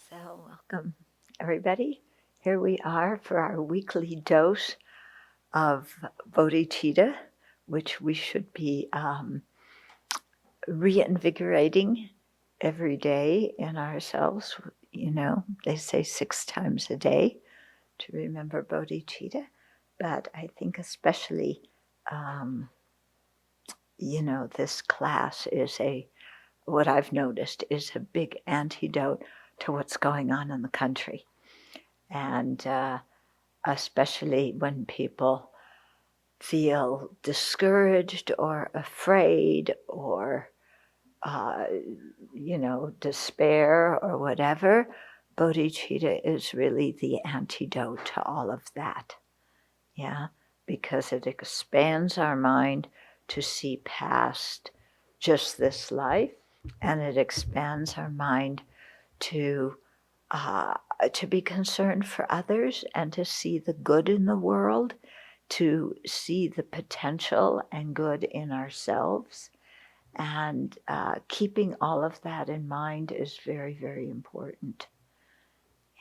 So, welcome everybody. Here we are for our weekly dose of bodhicitta, which we should be reinvigorating every day in ourselves. You know, they say 6 times a day to remember bodhicitta, but I think especially, this class is what I've noticed is a big antidote to what's going on in the country. And especially when people feel discouraged or afraid or, despair or whatever, bodhicitta is really the antidote to all of that. Yeah, because it expands our mind to see past just this life, and it expands our mind to be concerned for others and to see the good in the world, to see the potential and good in ourselves. And keeping all of that in mind is very, very important.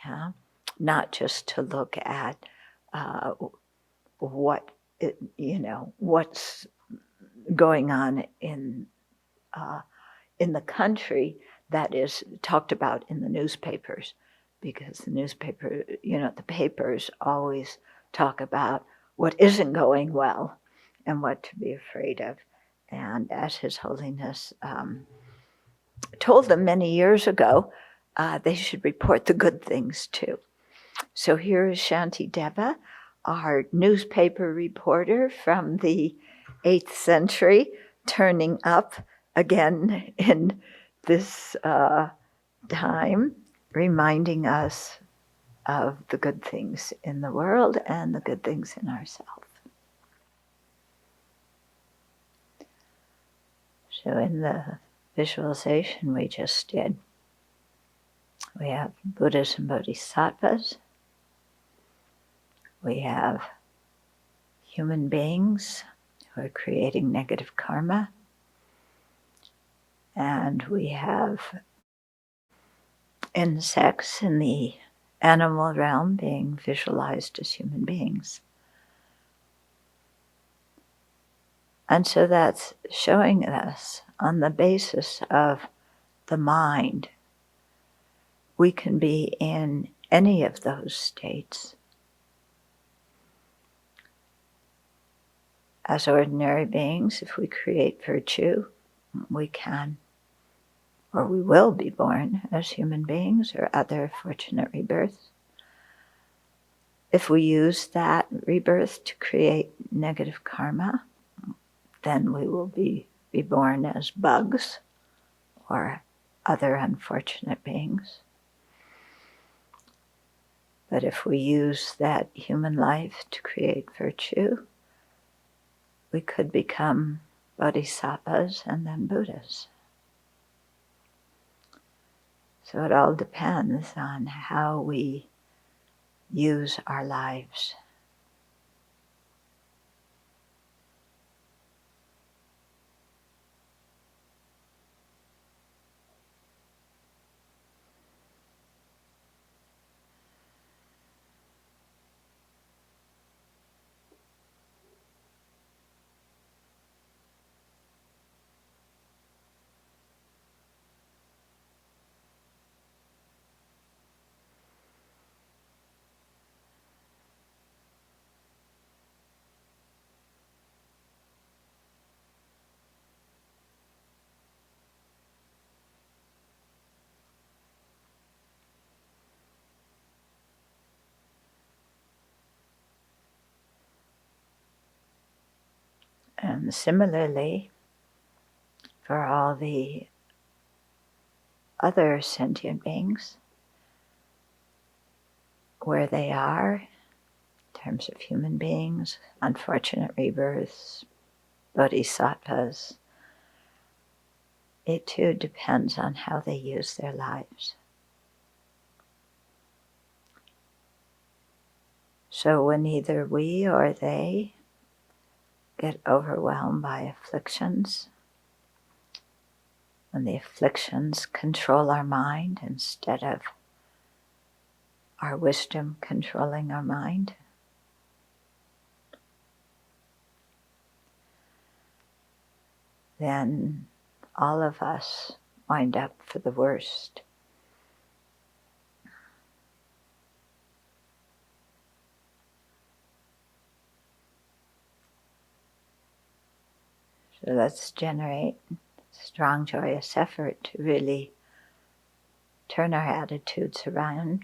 Yeah, not just to look at what's going on in the country that is talked about in the newspapers, because the papers always talk about what isn't going well and what to be afraid of. And as His Holiness told them many years ago, they should report the good things too. So here is Shantideva, our newspaper reporter from the 8th century, turning up again in this time, reminding us of the good things in the world and the good things in ourselves. So in the visualization we just did, we have Buddhas and Bodhisattvas. We have human beings who are creating negative karma. And we have insects in the animal realm being visualized as human beings. And so that's showing us, on the basis of the mind, we can be in any of those states. As ordinary beings, if we create virtue, we can, or we will be born as human beings or other fortunate rebirths. If we use that rebirth to create negative karma, then we will be born as bugs or other unfortunate beings. But if we use that human life to create virtue, we could become bodhisattvas and then Buddhas. So it all depends on how we use our lives. And similarly, for all the other sentient beings, where they are, in terms of human beings, unfortunate rebirths, bodhisattvas, it too depends on how they use their lives. So when either we or they get overwhelmed by afflictions, when the afflictions control our mind instead of our wisdom controlling our mind. Then all of us wind up for the worst. So let's generate strong, joyous effort to really turn our attitudes around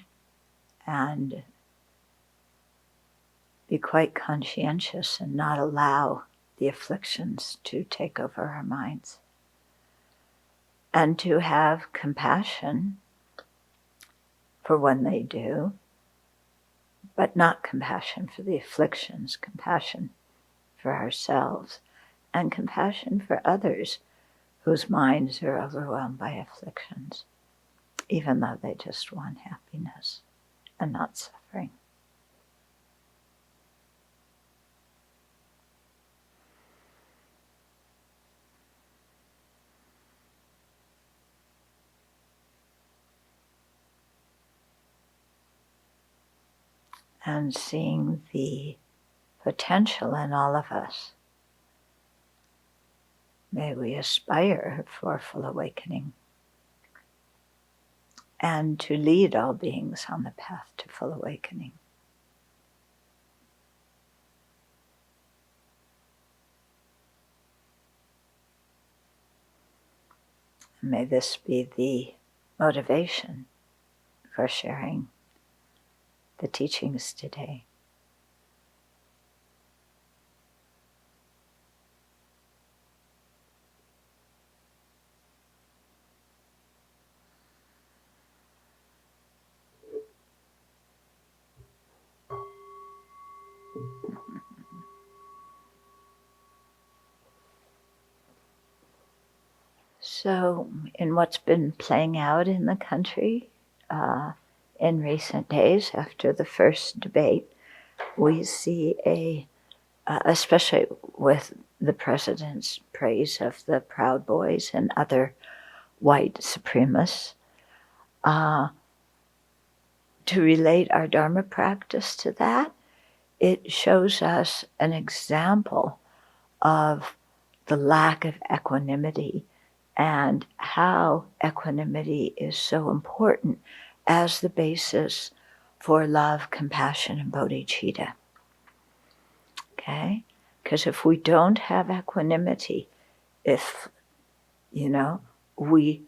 and be quite conscientious and not allow the afflictions to take over our minds. And to have compassion for when they do, but not compassion for the afflictions, compassion for ourselves, and compassion for others whose minds are overwhelmed by afflictions, even though they just want happiness and not suffering. And seeing the potential in all of us, may we aspire for full awakening and to lead all beings on the path to full awakening. May this be the motivation for sharing the teachings today. So, in what's been playing out in the country in recent days after the first debate, we see especially with the president's praise of the Proud Boys and other white supremacists, to relate our Dharma practice to that, it shows us an example of the lack of equanimity and how equanimity is so important as the basis for love, compassion, and bodhicitta. Okay? Because if we don't have equanimity, if, we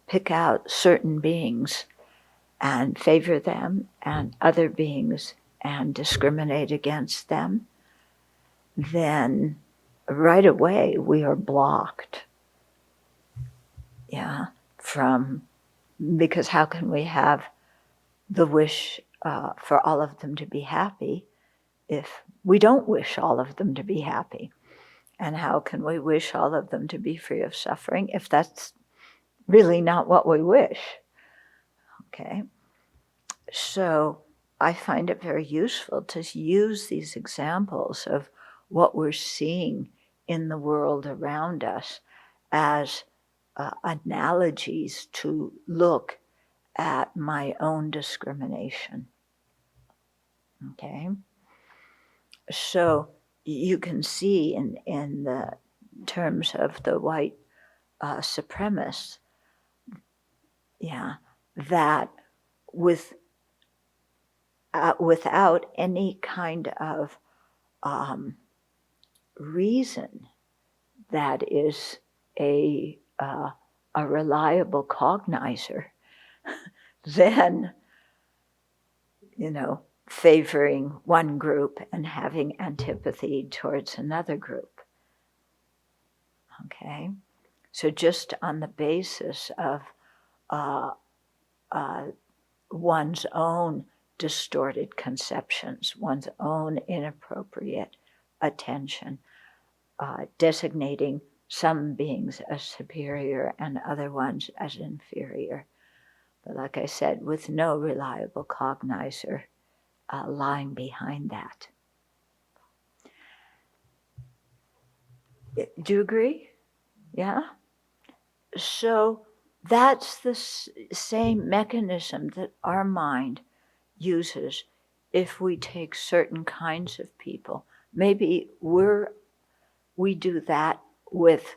pick out certain beings and favor them and other beings and discriminate against them, then right away we are blocked. Because how can we have the wish for all of them to be happy if we don't wish all of them to be happy? And how can we wish all of them to be free of suffering if that's really not what we wish? Okay. So I find it very useful to use these examples of what we're seeing in the world around us as analogies to look at my own discrimination. Okay? So you can see in the terms of the white supremacists, that without any kind of reason that is a reliable cognizer, then, favoring one group and having antipathy towards another group. Okay? So just on the basis of one's own distorted conceptions, one's own inappropriate attention, designating some beings as superior and other ones as inferior. But like I said, with no reliable cognizer lying behind that. Do you agree? Yeah? So that's the same mechanism that our mind uses if we take certain kinds of people. Maybe we do that with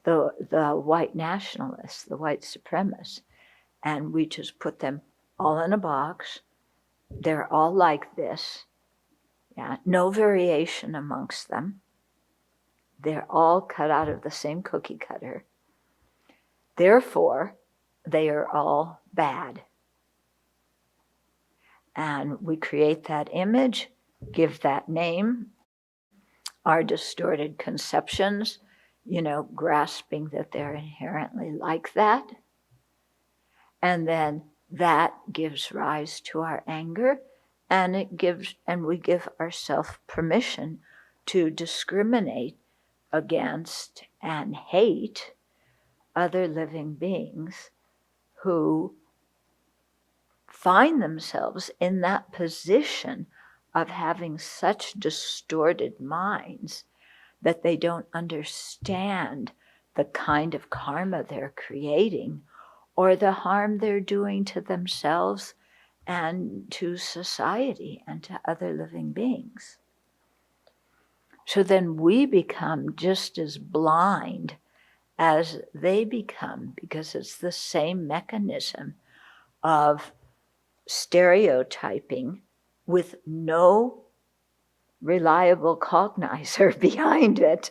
the white nationalists, the white supremacists, and we just put them all in a box. They're all like this. Yeah, no variation amongst them. They're all cut out of the same cookie cutter. Therefore, they are all bad. And we create that image, give that name, our distorted conceptions, grasping that they're inherently like that. And then that gives rise to our anger, and we give ourselves permission to discriminate against and hate other living beings who find themselves in that position of having such distorted minds that they don't understand the kind of karma they're creating or the harm they're doing to themselves and to society and to other living beings. So then we become just as blind as they become, because it's the same mechanism of stereotyping with no reliable cognizer behind it,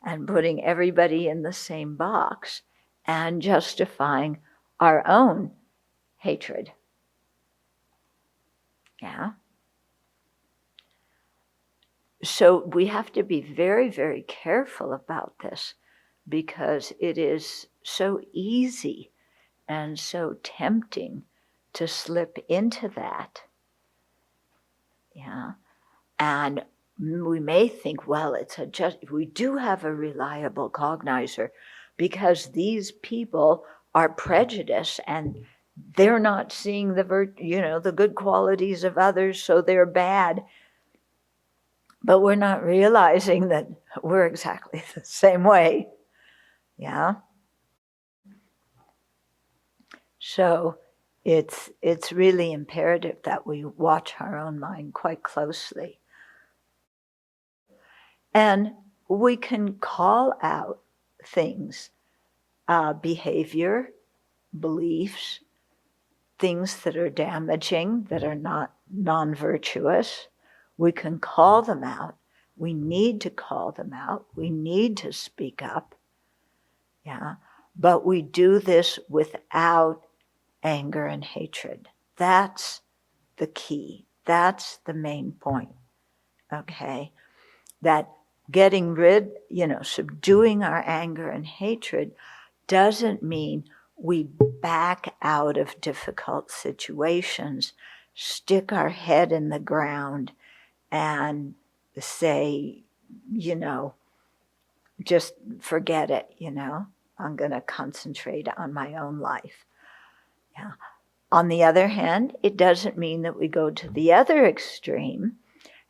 and putting everybody in the same box and justifying our own hatred. Yeah. So we have to be very, very careful about this, because it is so easy and so tempting to slip into that. Yeah. And we may think, well, we do have a reliable cognizer because these people are prejudiced and they're not seeing the good qualities of others, so they're bad. But we're not realizing that we're exactly the same way. Yeah. So it's really imperative that we watch our own mind quite closely. And we can call out things, behavior, beliefs, things that are damaging, that are not non-virtuous. We can call them out. We need to call them out. We need to speak up. Yeah. But we do this without anger and hatred. That's the key. That's the main point. Okay? That getting rid, subduing our anger and hatred doesn't mean we back out of difficult situations, stick our head in the ground and say, just forget it, I'm going to concentrate on my own life. Yeah. On the other hand, it doesn't mean that we go to the other extreme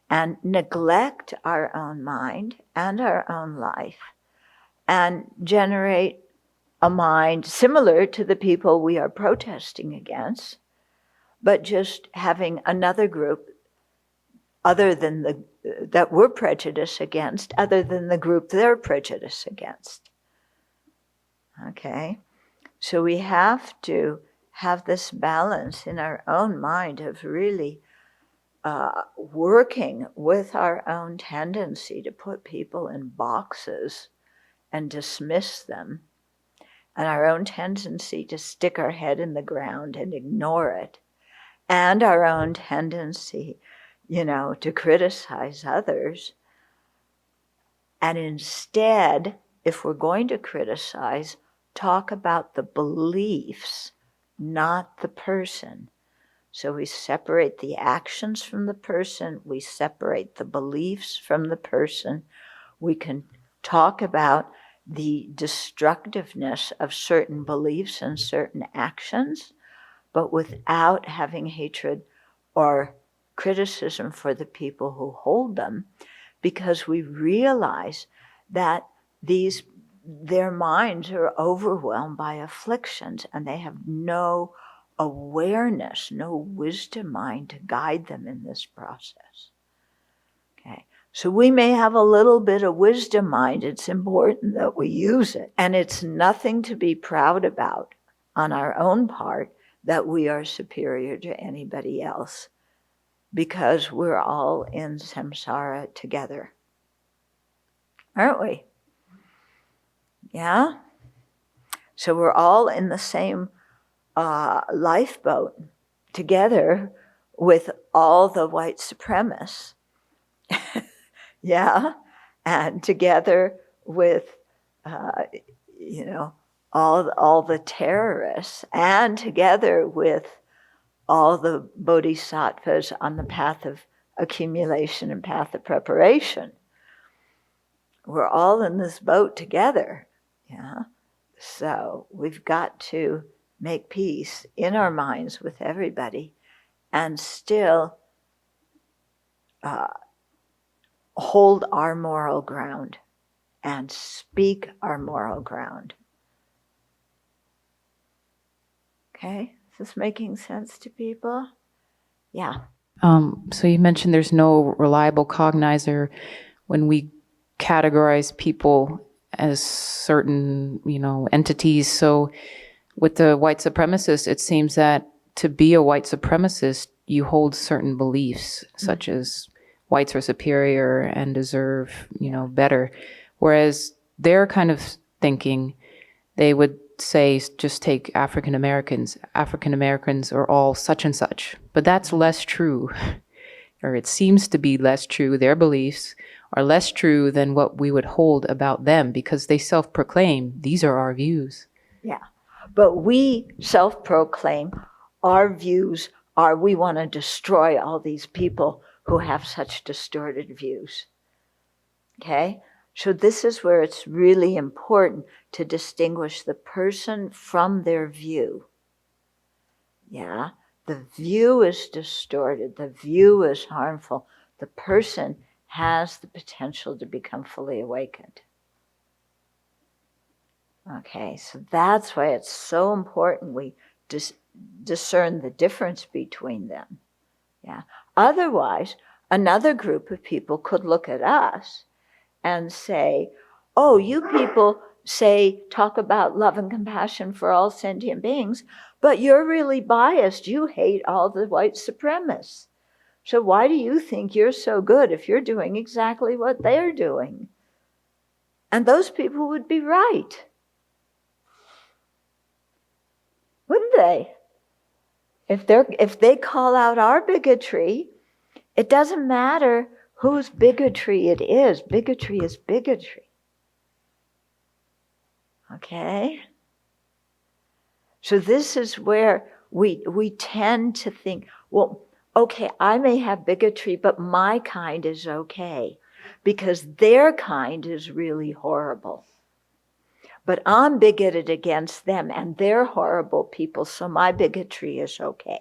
and neglect our own mind and our own life and generate a mind similar to the people we are protesting against, but just having another group other than that we're prejudiced against, other than the group they're prejudiced against. Okay? So we have to have this balance in our own mind of really working with our own tendency to put people in boxes and dismiss them, and our own tendency to stick our head in the ground and ignore it, and our own tendency, to criticize others. And instead, if we're going to criticize, talk about the beliefs, not the person. So we separate the actions from the person, we separate the beliefs from the person. We can talk about the destructiveness of certain beliefs and certain actions, but without having hatred or criticism for the people who hold them, because we realize that their minds are overwhelmed by afflictions and they have no awareness, no wisdom mind to guide them in this process. Okay. So we may have a little bit of wisdom mind. It's important that we use it. And it's nothing to be proud about on our own part that we are superior to anybody else, because we're all in samsara together. Aren't we? Yeah? So we're all in the same lifeboat together with all the white supremacists. Yeah? And together with, all the terrorists, and together with all the bodhisattvas on the path of accumulation and path of preparation. We're all in this boat together. Yeah? So we've got to make peace in our minds with everybody and still hold our moral ground and speak our moral ground. Okay? Is this making sense to people? Yeah. So you mentioned there's no reliable cognizer when we categorize people as certain, entities. So with the white supremacists, it seems that to be a white supremacist, you hold certain beliefs, such as whites are superior and deserve, better. Whereas their kind of thinking, they would say, just take African Americans. African Americans are all such and such. But that's less true, or it seems to be less true. Their beliefs are less true than what we would hold about them, because they self-proclaim, these are our views. Yeah, but we self-proclaim our views are we want to destroy all these people who have such distorted views. Okay? So this is where it's really important to distinguish the person from their view. Yeah? The view is distorted. The view is harmful. The person has the potential to become fully awakened. Okay, so that's why it's so important we discern the difference between them. Yeah. Otherwise, another group of people could look at us and say, oh, you people talk about love and compassion for all sentient beings, but you're really biased. You hate all the white supremacists. So why do you think you're so good if you're doing exactly what they're doing? And those people would be right. Wouldn't they? If they call out our bigotry, it doesn't matter whose bigotry it is. Bigotry is bigotry. Okay? So this is where we tend to think, well, okay, I may have bigotry, but my kind is okay, because their kind is really horrible. But I'm bigoted against them, and they're horrible people, so my bigotry is okay.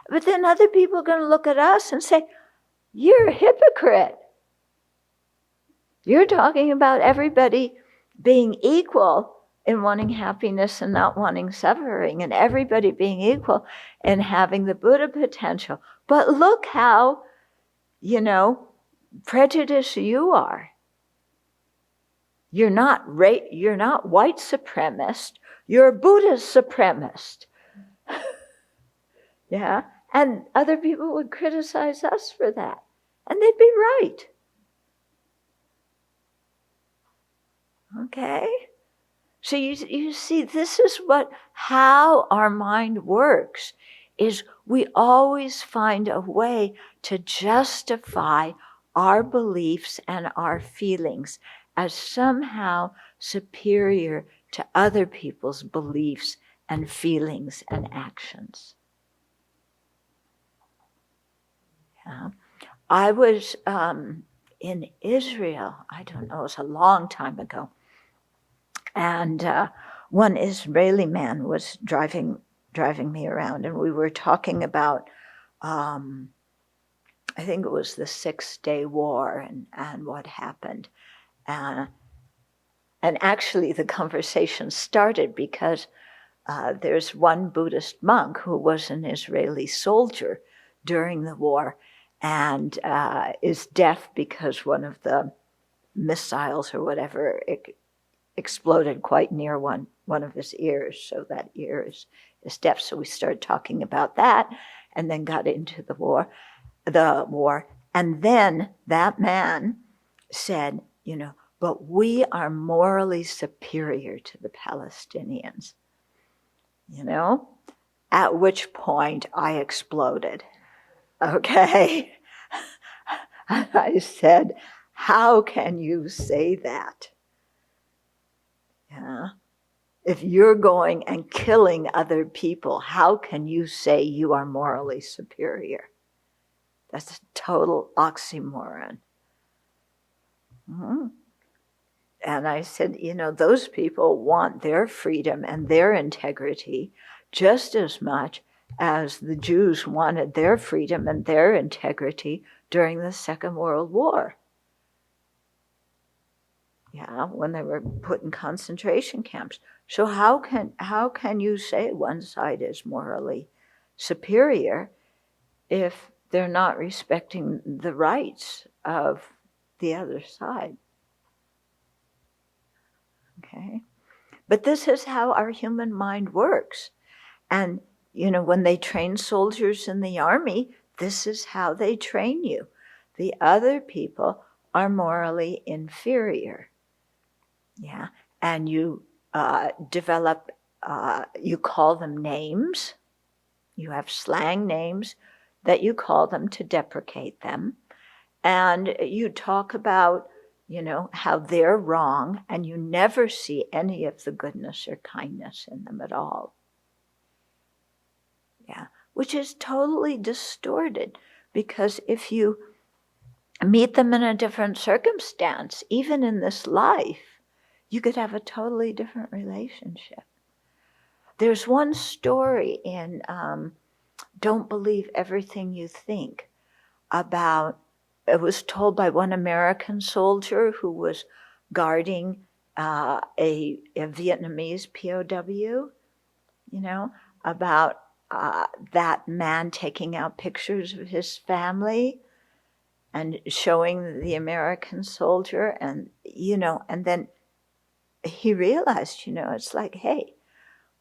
But then other people are going to look at us and say, you're a hypocrite. You're talking about everybody being equal in wanting happiness and not wanting suffering, and everybody being equal and having the Buddha potential. But look how, prejudiced you are. You're not white supremacist, you're a Buddhist supremacist. Yeah? And other people would criticize us for that. And they'd be right. Okay? So you see, this is how our mind works, is we always find a way to justify our beliefs and our feelings as somehow superior to other people's beliefs and feelings and actions. Yeah. I was in Israel, I don't know, it was a long time ago, and one Israeli man was driving me around, and we were talking about, I think it was the 6-Day War and what happened. And actually the conversation started because there's one Buddhist monk who was an Israeli soldier during the war and is deaf because one of the missiles or whatever exploded quite near one of his ears, so that ear is deaf. So we started talking about that and then got into the war. And then that man said, but we are morally superior to the Palestinians. At which point I exploded. Okay. I said, how can you say that? Yeah. If you're going and killing other people, how can you say you are morally superior? That's a total oxymoron. Mm-hmm. And I said, those people want their freedom and their integrity just as much as the Jews wanted their freedom and their integrity during the Second World War. Yeah, when they were put in concentration camps. So how can you say one side is morally superior if they're not respecting the rights of the other side? Okay. But this is how our human mind works. And, when they train soldiers in the army, this is how they train you. The other people are morally inferior. Yeah. And you develop, you call them names. You have slang names that you call them to deprecate them. And you talk about, how they're wrong, and you never see any of the goodness or kindness in them at all. Yeah, which is totally distorted, because if you meet them in a different circumstance, even in this life, you could have a totally different relationship. There's one story in Don't Believe Everything You Think about, it was told by one American soldier who was guarding a Vietnamese POW, about that man taking out pictures of his family and showing the American soldier, and then he realized, it's like, hey,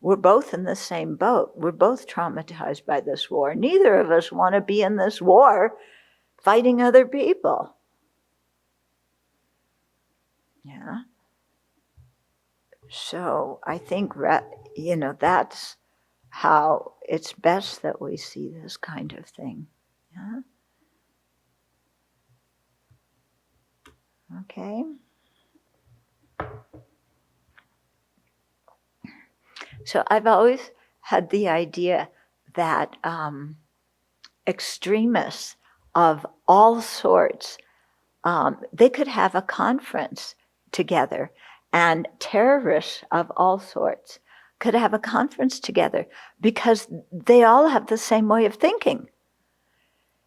we're both in the same boat. We're both traumatized by this war. Neither of us want to be in this war fighting other people. Yeah. So I think, that's how it's best that we see this kind of thing. Yeah. Okay. So I've always had the idea that extremists of all sorts, they could have a conference together, and terrorists of all sorts could have a conference together, because they all have the same way of thinking.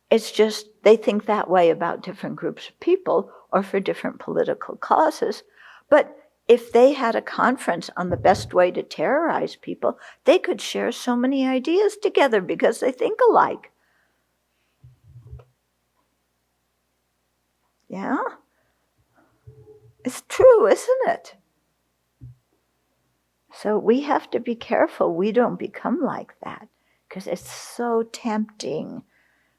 It's just they think that way about different groups of people or for different political causes. But if they had a conference on the best way to terrorize people, they could share so many ideas together because they think alike. Yeah? It's true, isn't it? So we have to be careful we don't become like that, because it's so tempting.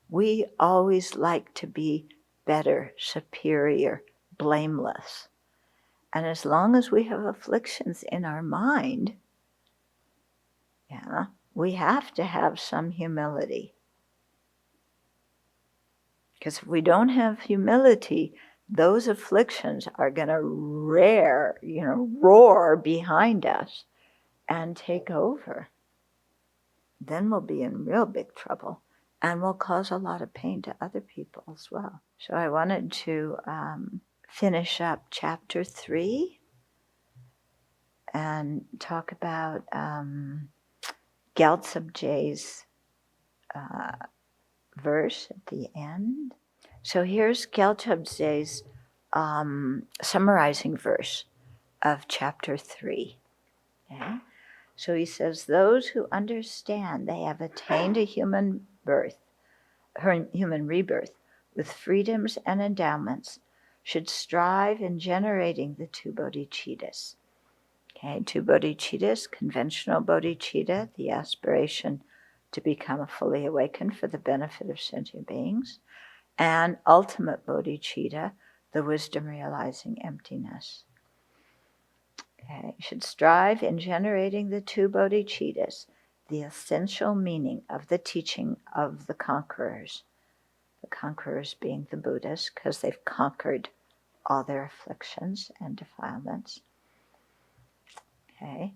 We always like to be better, superior, blameless. And as long as we have afflictions in our mind, yeah, we have to have some humility. Because if we don't have humility, those afflictions are going to roar behind us and take over. Then we'll be in real big trouble, and will cause a lot of pain to other people as well. So I wanted to finish up chapter 3 and talk about Gyaltsabje's verse at the end. So here's Gyaltsabje's summarizing verse of chapter 3. Okay? So he says, those who understand they have attained a human rebirth with freedoms and endowments should strive in generating the two bodhicittas. Okay, two bodhicittas, conventional bodhicitta, the aspiration to become fully awakened for the benefit of sentient beings, and ultimate bodhicitta, the wisdom realizing emptiness. Okay, you should strive in generating the two bodhicittas, the essential meaning of the teaching of the conquerors being the Buddhas, because they've conquered all their afflictions and defilements. Okay,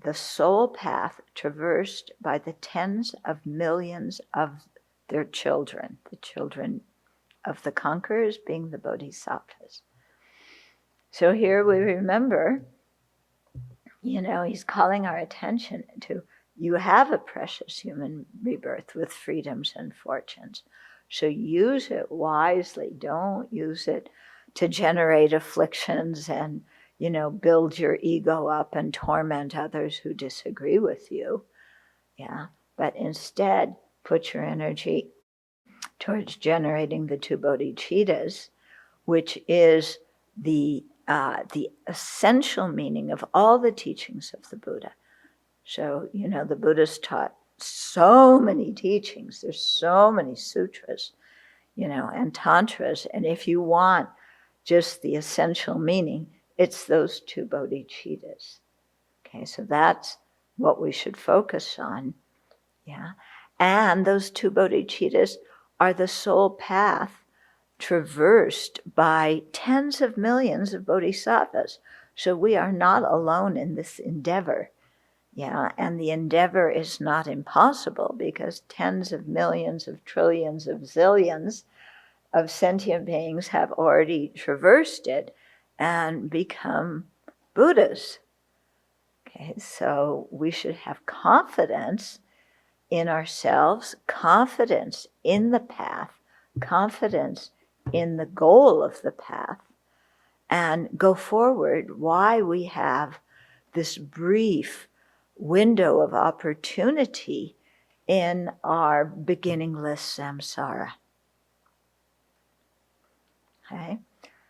the soul path traversed by the tens of millions of their children, the children of the conquerors being the bodhisattvas. So here we remember, he's calling our attention to, you have a precious human rebirth with freedoms and fortunes. So use it wisely. Don't use it to generate afflictions and, build your ego up and torment others who disagree with you. Yeah. But instead, put your energy towards generating the two bodhicittas, which is the essential meaning of all the teachings of the Buddha. So, the Buddha's taught so many teachings. There's so many sutras, and tantras. And if you want just the essential meaning, it's those two bodhicittas. Okay, so that's what we should focus on. Yeah. And those two bodhicittas are the soul path traversed by tens of millions of bodhisattvas. So we are not alone in this endeavor. Yeah, and the endeavor is not impossible because tens of millions of trillions of zillions of sentient beings have already traversed it and become Buddhas. Okay, so we should have confidence in ourselves, confidence in the path, confidence in the goal of the path, and go forward why we have this brief window of opportunity in our beginningless samsara. Okay?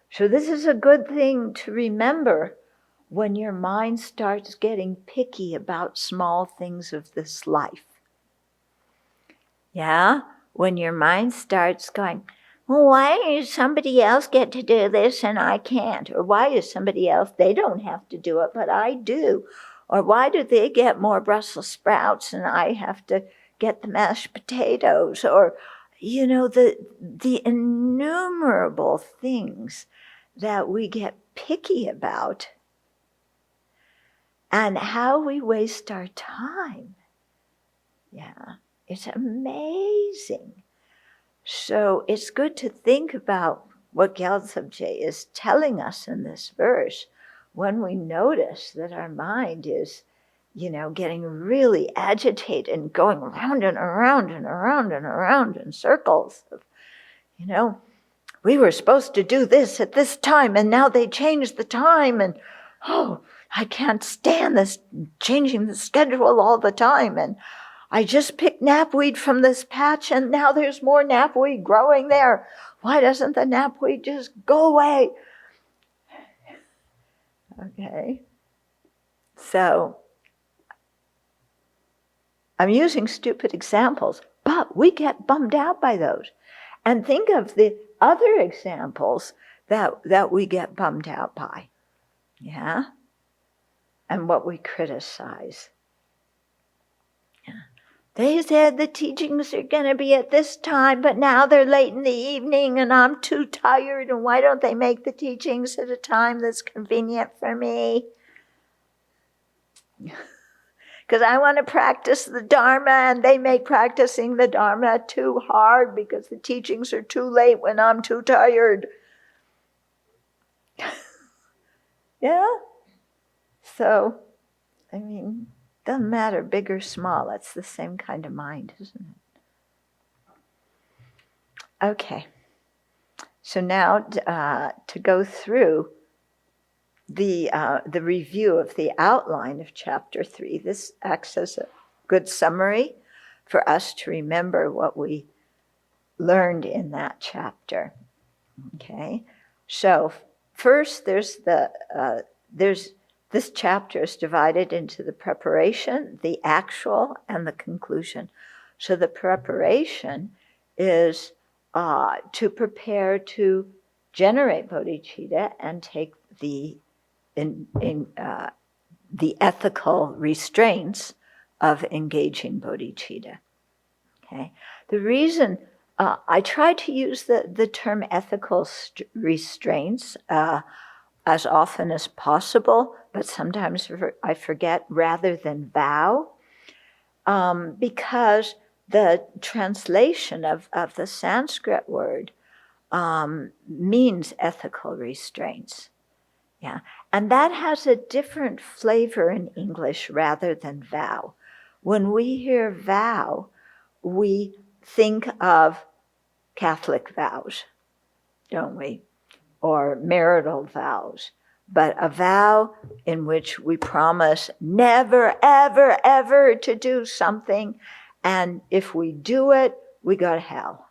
So this is a good thing to remember when your mind starts getting picky about small things of this life. Yeah? When your mind starts going, well, why does somebody else get to do this and I can't? Or why is somebody else, they don't have to do it, but I do? Or why do they get more Brussels sprouts and I have to get the mashed potatoes? Or, the innumerable things that we get picky about and how we waste our time. Yeah, it's amazing. So it's good to think about what Gyaltsabje is telling us in this verse when we notice that our mind is, getting really agitated and going around and around and around and around in circles of, we were supposed to do this at this time and now they changed the time and, I can't stand this changing the schedule all the time, and I just picked knapweed from this patch and now there's more knapweed growing there. Why doesn't the knapweed just go away? Okay. So I'm using stupid examples, but we get bummed out by those. And think of the other examples that we get bummed out by. Yeah? And what we criticize. They said the teachings are going to be at this time, but now they're late in the evening and I'm too tired. And why don't they make the teachings at a time that's convenient for me? Because I want to practice the Dharma and they make practicing the Dharma too hard because the teachings are too late when I'm too tired. Yeah? So, doesn't matter, big or small, it's the same kind of mind, isn't it? Okay. So now to go through the review of the outline of Chapter 3. This acts as a good summary for us to remember what we learned in that chapter. Okay, so first there's this chapter is divided into the preparation, the actual, and the conclusion. So the preparation is to prepare to generate bodhicitta and take the ethical restraints of engaging bodhicitta. Okay, the reason I try to use the term ethical restraints as often as possible, but sometimes I forget, rather than vow, because the translation of the Sanskrit word means ethical restraints. Yeah, and that has a different flavor in English rather than vow. When we hear vow, we think of Catholic vows, don't we? Or marital vows. But a vow in which we promise never, ever, ever to do something, and if we do it, we go to hell.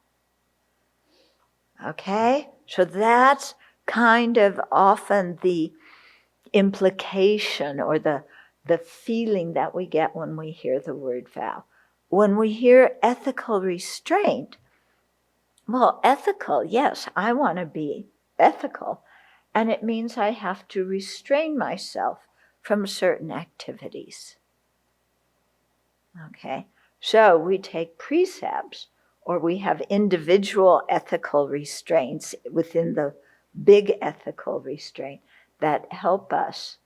Okay? So that's kind of often the implication or the feeling that we get when we hear the word vow. When we hear ethical restraint, well, ethical, yes, I want to be ethical, and it means I have to restrain myself from certain activities. Okay, so we take precepts, or we have individual ethical restraints within the big ethical restraint that help us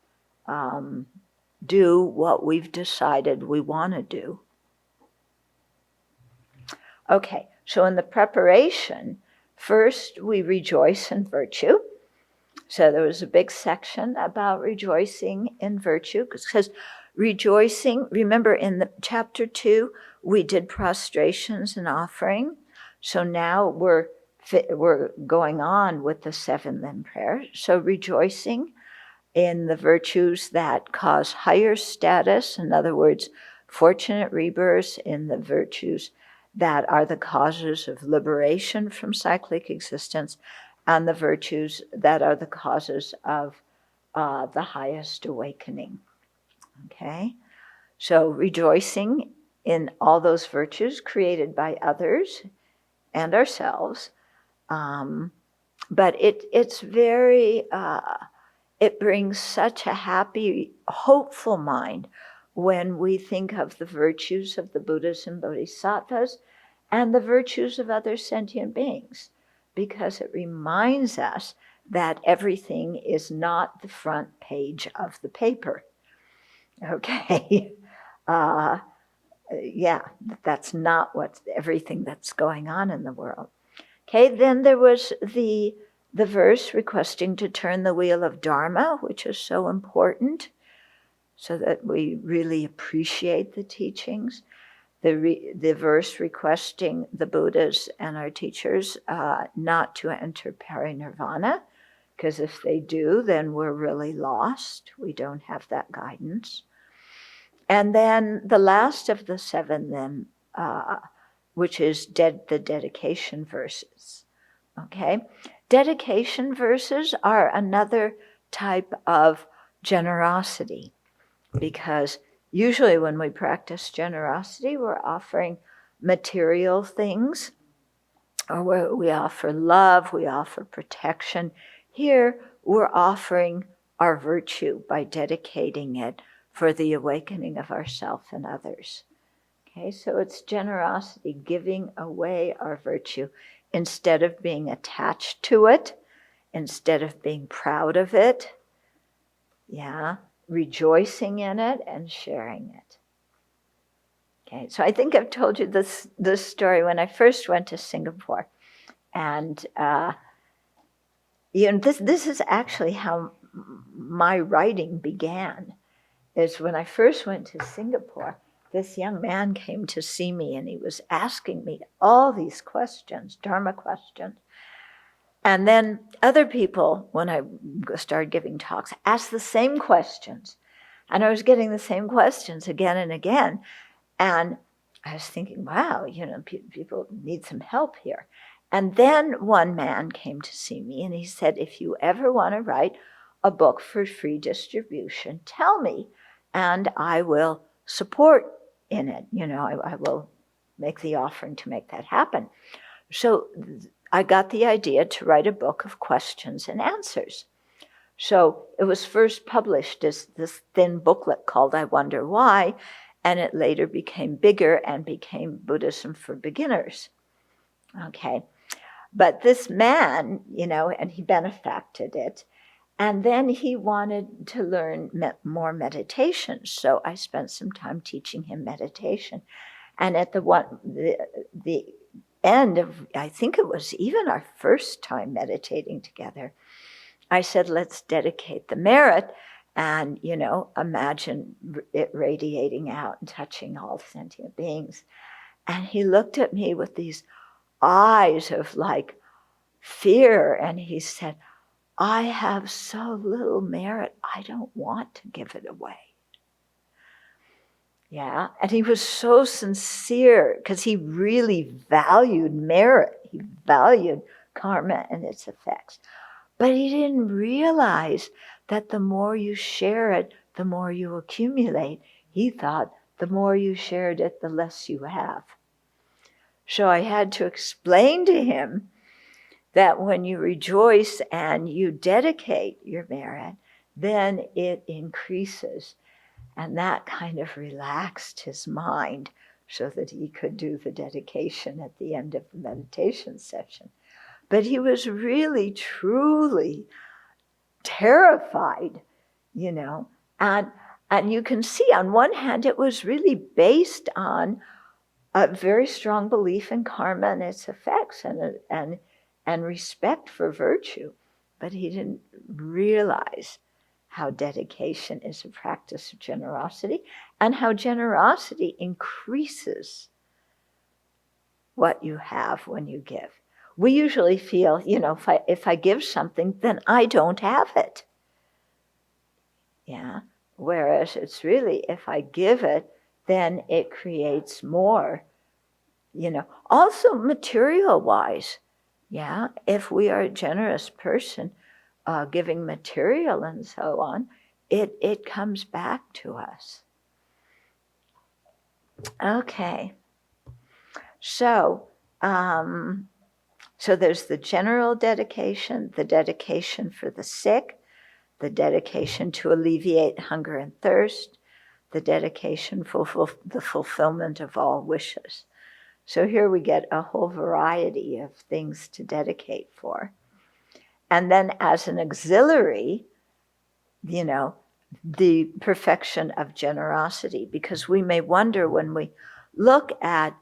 do what we've decided we want to do. Okay, so in the preparation, first we rejoice in virtue. So there was a big section about rejoicing in virtue, because rejoicing, remember in the chapter 2, we did prostrations and offering. So now we're going on with the 7 limb prayer. So rejoicing in the virtues that cause higher status, in other words, fortunate rebirths, in the virtues that are the causes of liberation from cyclic existence, and the virtues that are the causes of the highest awakening. Okay? So rejoicing in all those virtues created by others and ourselves. But it's very, it brings such a happy, hopeful mind when we think of the virtues of the Buddhas and Bodhisattvas and the virtues of other sentient beings, because it reminds us that everything is not the front page of the paper. Okay? Yeah, that's not everything that's going on in the world. Okay, then there was the verse requesting to turn the wheel of Dharma, which is so important, so that we really appreciate the teachings. The verse requesting the Buddhas and our teachers not to enter parinirvana, because if they do, then we're really lost. We don't have that guidance. And then the last of the 7 then, which is the dedication verses. Okay? Dedication verses are another type of generosity, because usually when we practice generosity, we're offering material things, or we offer love, we offer protection. Here, we're offering our virtue by dedicating it for the awakening of ourself and others. Okay, so it's generosity, giving away our virtue instead of being attached to it, instead of being proud of it. Yeah, rejoicing in it and sharing it. Okay, so I think I've told you this story when I first went to Singapore, and this is actually how my writing began. Is when I first went to Singapore, this young man came to see me, and he was asking me all these questions, Dharma questions. And then other people, when I started giving talks, asked the same questions. And I was getting the same questions again and again. And I was thinking, wow, people need some help here. And then one man came to see me and he said, if you ever want to write a book for free distribution, tell me, and I will support in it. I will make the offering to make that happen. So I got the idea to write a book of questions and answers. So it was first published as this thin booklet called I Wonder Why, and it later became bigger and became Buddhism for Beginners. Okay. But this man, and he benefacted it, and then he wanted to learn more meditation. So I spent some time teaching him meditation. And at the end of, I think it was even our first time meditating together, I said, let's dedicate the merit and, imagine it radiating out and touching all sentient beings. And he looked at me with these eyes of like fear, and he said, I have so little merit, I don't want to give it away. Yeah, and he was so sincere because he really valued merit. He valued karma and its effects. But he didn't realize that the more you share it, the more you accumulate. He thought the more you shared it, the less you have. So I had to explain to him that when you rejoice and you dedicate your merit, then it increases. And that kind of relaxed his mind so that he could do the dedication at the end of the meditation session. But he was really, truly terrified, and you can see on one hand it was really based on a very strong belief in karma and its effects and respect for virtue, but he didn't realize how dedication is a practice of generosity and how generosity increases what you have when you give. We usually feel, if I give something, then I don't have it. Yeah. Whereas it's really, if I give it, then it creates more. Also material-wise. Yeah. If we are a generous person, giving material and so on, it comes back to us. Okay. So there's the general dedication, the dedication for the sick, the dedication to alleviate hunger and thirst, the dedication for the fulfillment of all wishes. So here we get a whole variety of things to dedicate for. And then as an auxiliary, the perfection of generosity, because we may wonder when we look at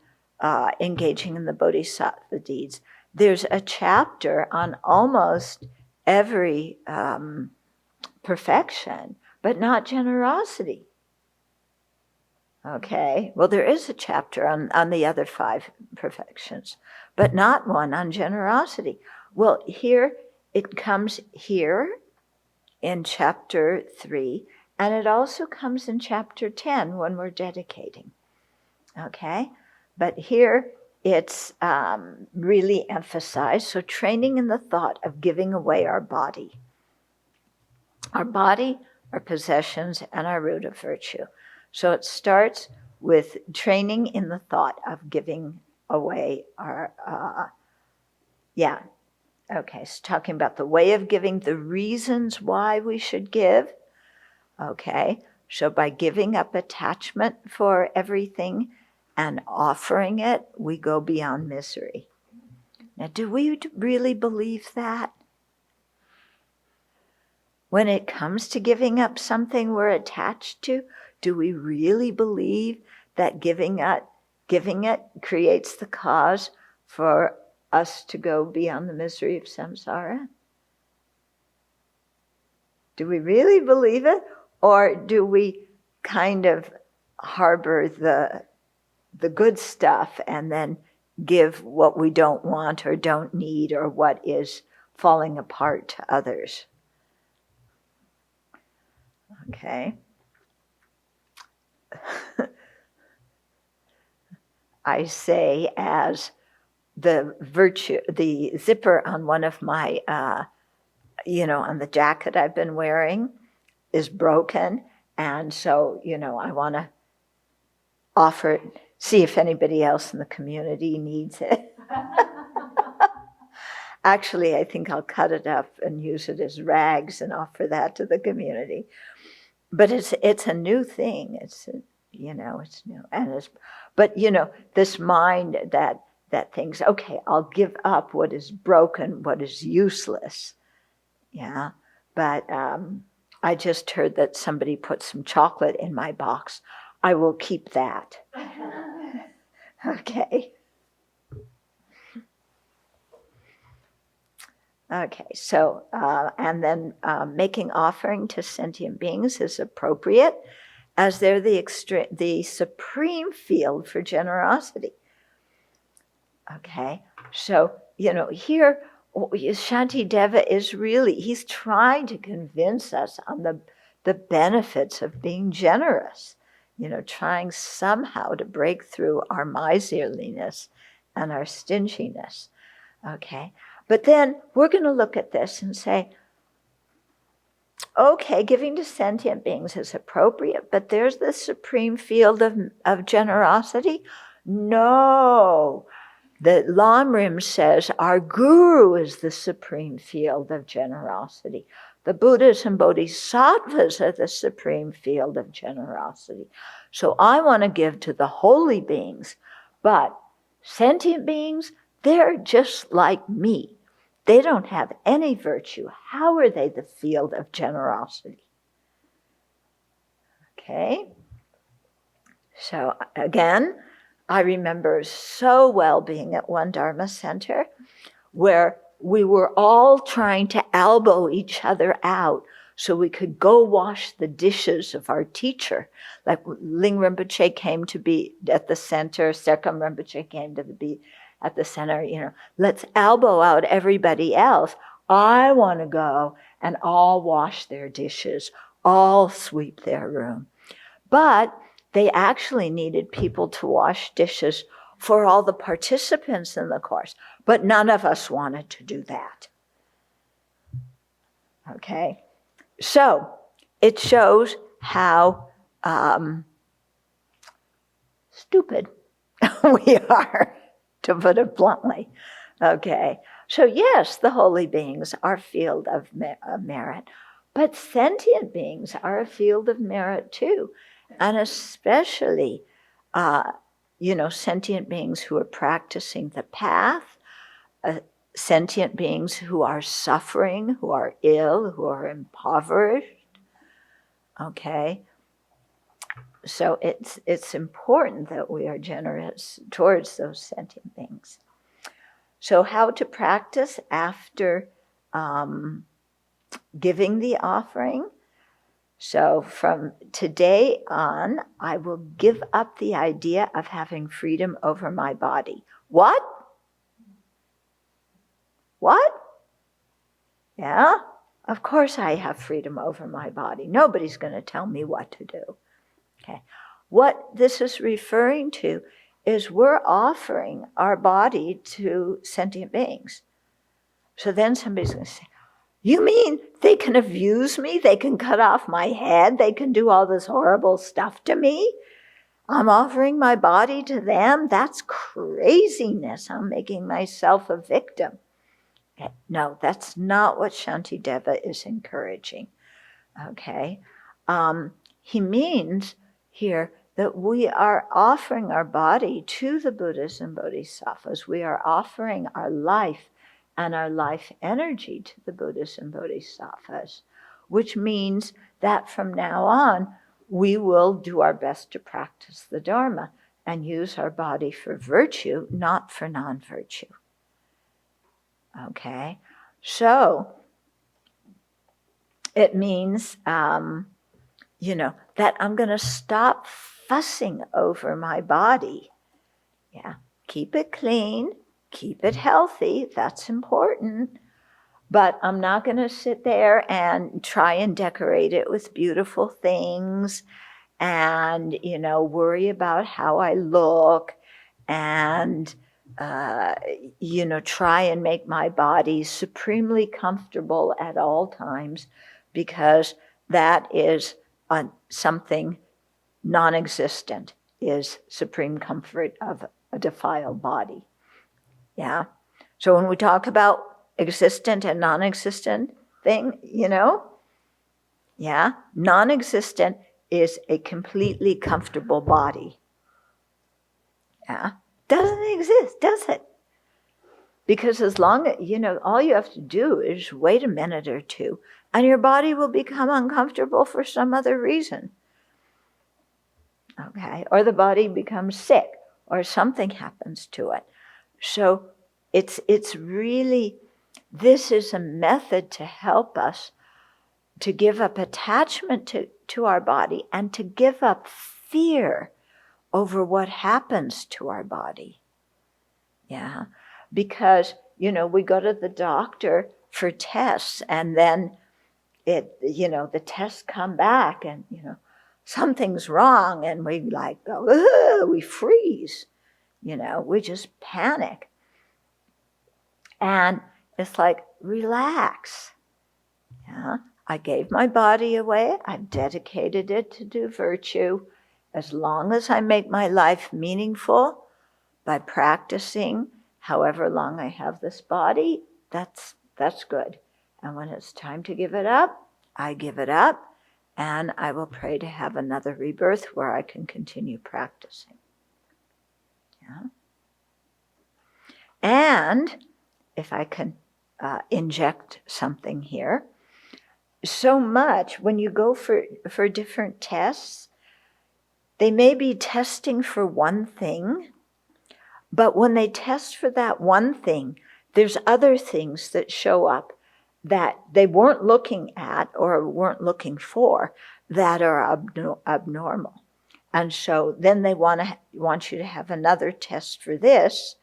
engaging in the Bodhisattva deeds, there's a chapter on almost every perfection, but not generosity. Okay, well, there is a chapter on the other 5 perfections, but not one on generosity. Well, here, it comes here in chapter 3, and it also comes in chapter 10 when we're dedicating. Okay, but here it's really emphasized. So training in the thought of giving away our body, our possessions, and our root of virtue. So it starts with training in the thought of giving away our, so talking about the way of giving, the reasons why we should give. Okay, so by giving up attachment for everything and offering it, we go beyond misery. Now, do we really believe that? When it comes to giving up something we're attached to, do we really believe that giving it creates the cause for us to go beyond the misery of samsara? Do we really believe it? Or do we kind of harbor the good stuff and then give what we don't want or don't need or what is falling apart to others. Okay. I say as the zipper on one of my, on the jacket I've been wearing is broken. And so, I want to offer it, see if anybody else in the community needs it. Actually, I think I'll cut it up and use it as rags and offer that to the community. But it's a new thing. It's new, and this mind that thinks, okay, I'll give up what is broken, what is useless. Yeah, but I just heard that somebody put some chocolate in my box. I will keep that. Okay. Okay, so, and then making offering to sentient beings is appropriate as they're the supreme field for generosity. Okay, so, here Shantideva is he's trying to convince us on the benefits of being generous, trying somehow to break through our miserliness and our stinginess. Okay. But then we're going to look at this and say, okay, giving to sentient beings is appropriate, but there's the supreme field of generosity? No. The Lamrim says our guru is the supreme field of generosity. The Buddhas and Bodhisattvas are the supreme field of generosity. So I want to give to the holy beings, but sentient beings, they're just like me. They don't have any virtue. How are they the field of generosity? Okay. So again, I remember so well being at one Dharma center where we were all trying to elbow each other out so we could go wash the dishes of our teacher. Like Ling Rinpoche came to be at the center, Serkam Rinpoche came to be at the center, let's elbow out everybody else. I want to go and all wash their dishes, all sweep their room. But they actually needed people to wash dishes for all the participants in the course. But none of us wanted to do that. Okay? So it shows how stupid we are, to put it bluntly. Okay, so yes, the holy beings are a field of merit, but sentient beings are a field of merit too, and especially, sentient beings who are practicing the path, sentient beings who are suffering, who are ill, who are impoverished. Okay. So it's important that we are generous towards those sentient beings. So how to practice after giving the offering? So from today on, I will give up the idea of having freedom over my body. What? What? Yeah, of course I have freedom over my body. Nobody's going to tell me what to do. Okay. What this is referring to is we're offering our body to sentient beings. So then somebody's going to say, you mean they can abuse me? They can cut off my head? They can do all this horrible stuff to me? I'm offering my body to them? That's craziness. I'm making myself a victim. Okay. No, that's not what Shantideva is encouraging. Okay. He means here that we are offering our body to the Buddhas and Bodhisattvas. We are offering our life and our life energy to the Buddhas and Bodhisattvas, which means that from now on, we will do our best to practice the Dharma and use our body for virtue, not for non-virtue. Okay? So, it means, that I'm going to stop fussing over my body. Yeah, keep it clean, keep it healthy, that's important. But I'm not going to sit there and try and decorate it with beautiful things and, worry about how I look and, try and make my body supremely comfortable at all times, because that is something non-existent, is supreme comfort of a defiled body. Yeah. So when we talk about existent and non-existent thing, non-existent is a completely comfortable body. Yeah. Doesn't exist, does it? Because as long as, all you have to do is wait a minute or two and your body will become uncomfortable for some other reason. Okay. Or the body becomes sick or something happens to it. So it's really, this is a method to help us to give up attachment to our body and to give up fear over what happens to our body. Yeah. Because, we go to the doctor for tests and then the tests come back and, something's wrong and we go, we freeze, we just panic. And it's like, relax. Yeah. I gave my body away. I've dedicated it to do virtue. As long as I make my life meaningful by practicing however long I have this body, that's good. And when it's time to give it up, I give it up, and I will pray to have another rebirth where I can continue practicing. Yeah. And if I can inject something here, so much when you go for different tests, they may be testing for one thing, but when they test for that one thing, there's other things that show up that they weren't looking at or weren't looking for that are abnormal. And so then they want you to have another test for this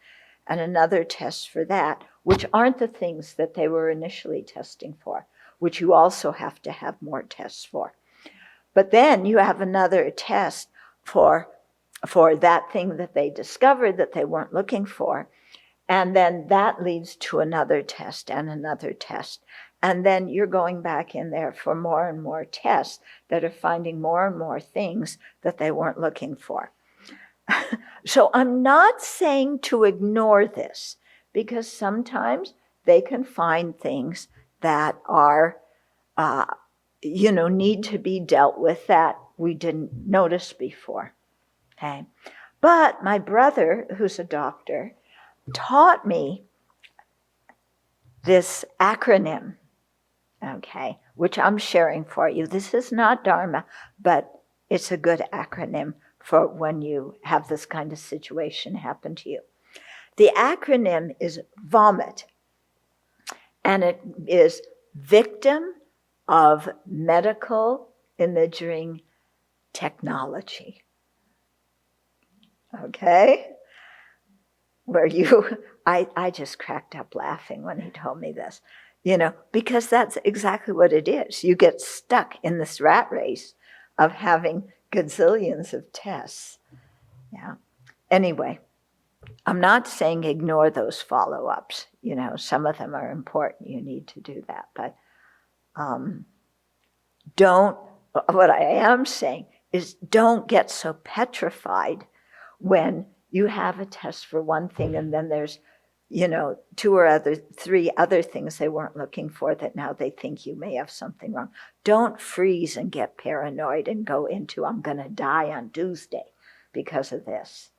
and another test for that, which aren't the things that they were initially testing for, which you also have to have more tests for. But then you have another test for that thing that they discovered that they weren't looking for. And then that leads to another test and another test. And then you're going back in there for more and more tests that are finding more and more things that they weren't looking for. So I'm not saying to ignore this, because sometimes they can find things that are, need to be dealt with that we didn't notice before. Okay. But my brother, who's a doctor, taught me this acronym, okay, which I'm sharing for you. This is not Dharma, but it's a good acronym for when you have this kind of situation happen to you. The acronym is VOMIT, and it is Victim of Medical Imaging Technology. Okay? I just cracked up laughing when he told me this, because that's exactly what it is. You get stuck in this rat race of having gazillions of tests. Yeah. Anyway, I'm not saying ignore those follow-ups. Some of them are important. You need to do that. But what I am saying is don't get so petrified when you have a test for one thing and then there's, 2 or 3 other things they weren't looking for that now they think you may have something wrong. Don't freeze and get paranoid and go into, I'm going to die on Tuesday because of this.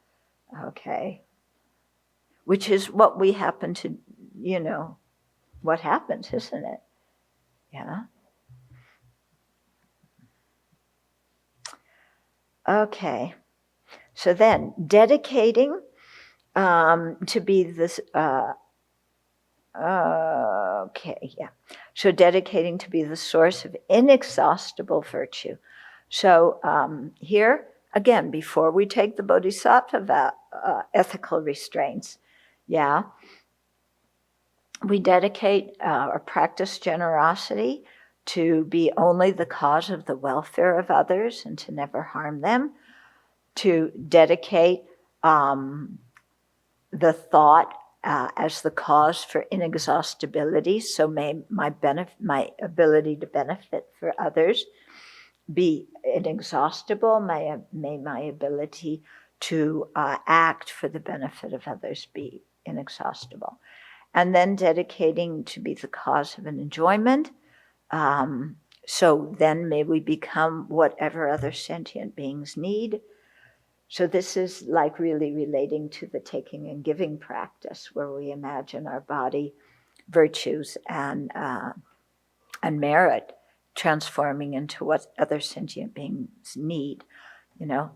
Okay? Which is what we happen to, what happens, isn't it? Yeah? Okay. So then, dedicating to be this, So dedicating to be the source of inexhaustible virtue. So here, again, before we take the Bodhisattva ethical restraints, We dedicate or practice generosity to be only the cause of the welfare of others and to never harm them, to dedicate the thought as the cause for inexhaustibility. So may my ability to benefit for others be inexhaustible. May my ability to act for the benefit of others be inexhaustible. And then dedicating to be the cause of an enjoyment. So then may we become whatever other sentient beings need. So this is like really relating to the taking and giving practice, where we imagine our body, virtues, and merit transforming into what other sentient beings need.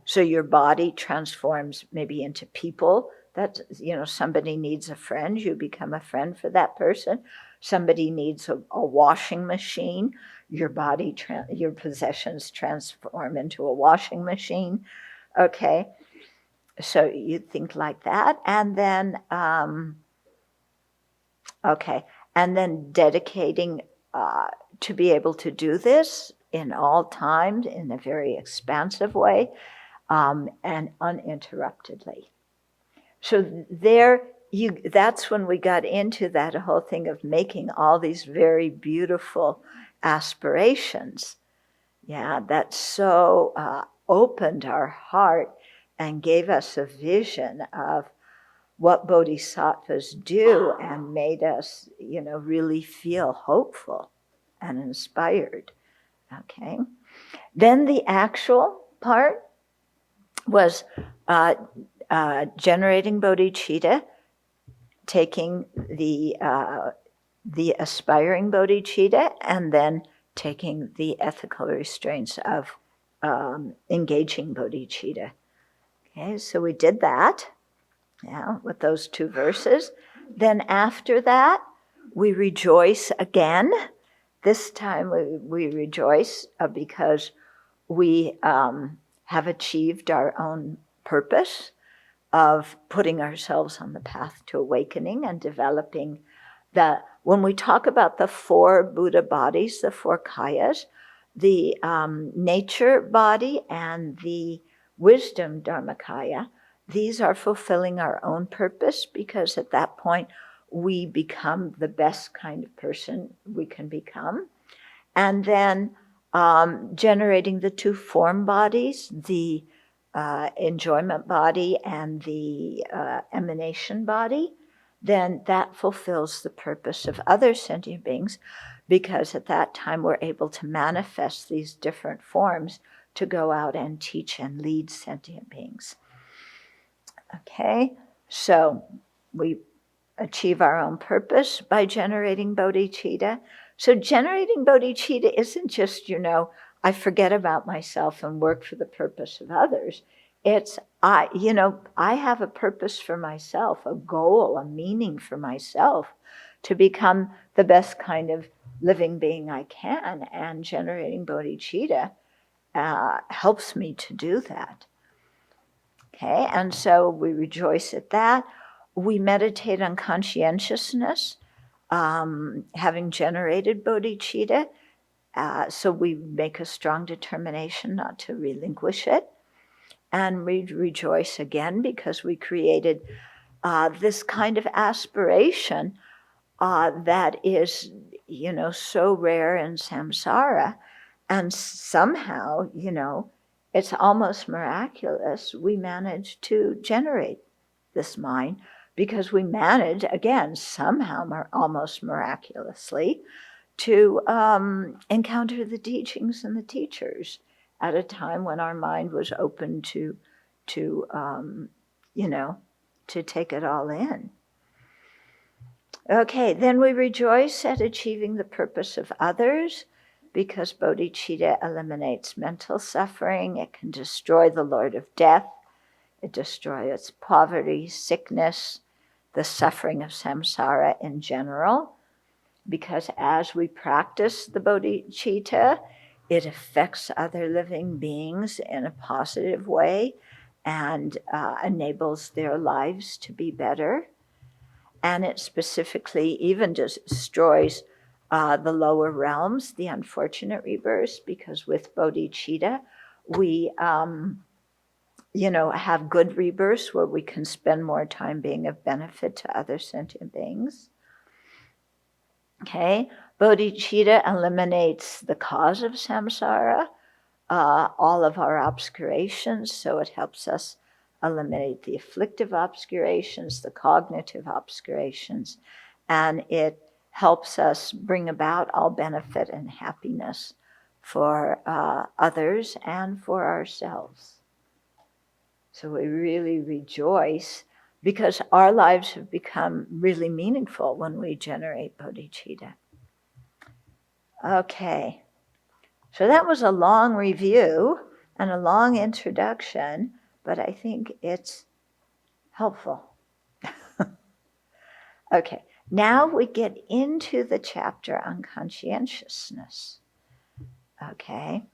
So your body transforms maybe into people. That, somebody needs a friend, you become a friend for that person. Somebody needs a washing machine, your body, your possessions transform into a washing machine. Okay, so you think like that, and then and then dedicating to be able to do this in all times in a very expansive way and uninterruptedly. So that's when we got into that whole thing of making all these very beautiful aspirations. Yeah, that so opened our heart and gave us a vision of what bodhisattvas do and made us, really feel hopeful and inspired. Okay. Then the actual part was generating bodhicitta, taking the aspiring bodhicitta, and then taking the ethical restraints of engaging bodhicitta. Okay, so we did that, with those two verses. Then after that, we rejoice again. This time we rejoice because we have achieved our own purpose of putting ourselves on the path to awakening and developing when we talk about the four Buddha bodies, the four kayas, the nature body and the wisdom dharmakaya, these are fulfilling our own purpose, because at that point we become the best kind of person we can become. And then generating the two form bodies, the enjoyment body and the emanation body, then that fulfills the purpose of other sentient beings, because at that time we're able to manifest these different forms to go out and teach and lead sentient beings. Okay, so we achieve our own purpose by generating bodhicitta. So generating bodhicitta isn't just, I forget about myself and work for the purpose of others. It's, I have a purpose for myself, a goal, a meaning for myself, to become the best kind of living being I can. And generating bodhicitta helps me to do that. Okay, and so we rejoice at that. We meditate on conscientiousness, having generated bodhicitta. So we make a strong determination not to relinquish it. And we rejoice again because we created this kind of aspiration that is, so rare in samsara. And somehow, it's almost miraculous. We managed to generate this mind because we managed, again, somehow almost miraculously, to encounter the teachings and the teachers at a time when our mind was open to take it all in. Okay, then we rejoice at achieving the purpose of others, because bodhicitta eliminates mental suffering. It can destroy the Lord of Death. It destroys poverty, sickness, the suffering of samsara in general, because as we practice the bodhicitta, it affects other living beings in a positive way and enables their lives to be better. and it specifically even destroys the lower realms, the unfortunate rebirths, because with bodhicitta, we have good rebirths where we can spend more time being of benefit to other sentient beings. Okay, bodhicitta eliminates the cause of samsara, all of our obscurations, so it helps us eliminate the afflictive obscurations, the cognitive obscurations, and it helps us bring about all benefit and happiness for others and for ourselves. So we really rejoice because our lives have become really meaningful when we generate bodhicitta. Okay, so that was a long review and a long introduction, but I think it's helpful. Okay, now we get into the chapter on conscientiousness. Okay,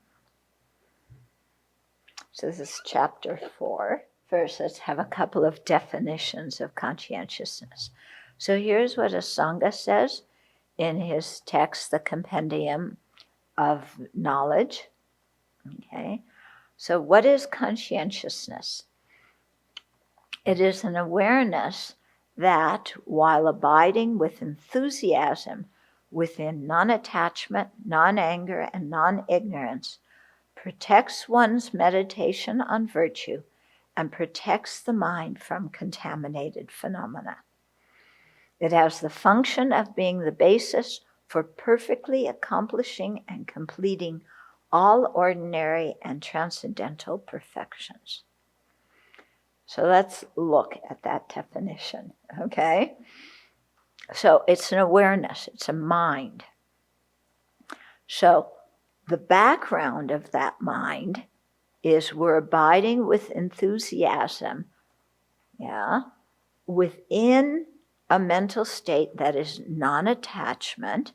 so this is chapter 4. First, let's have a couple of definitions of conscientiousness. So here's what Asanga says in his text, The Compendium of Knowledge. Okay, so what is conscientiousness? It is an awareness that, while abiding with enthusiasm within non-attachment, non-anger, and non-ignorance, protects one's meditation on virtue and protects the mind from contaminated phenomena. It has the function of being the basis for perfectly accomplishing and completing all ordinary and transcendental perfections. So let's look at that definition, okay? So it's an awareness, it's a mind. So the background of that mind is we're abiding with enthusiasm, within a mental state that is non-attachment,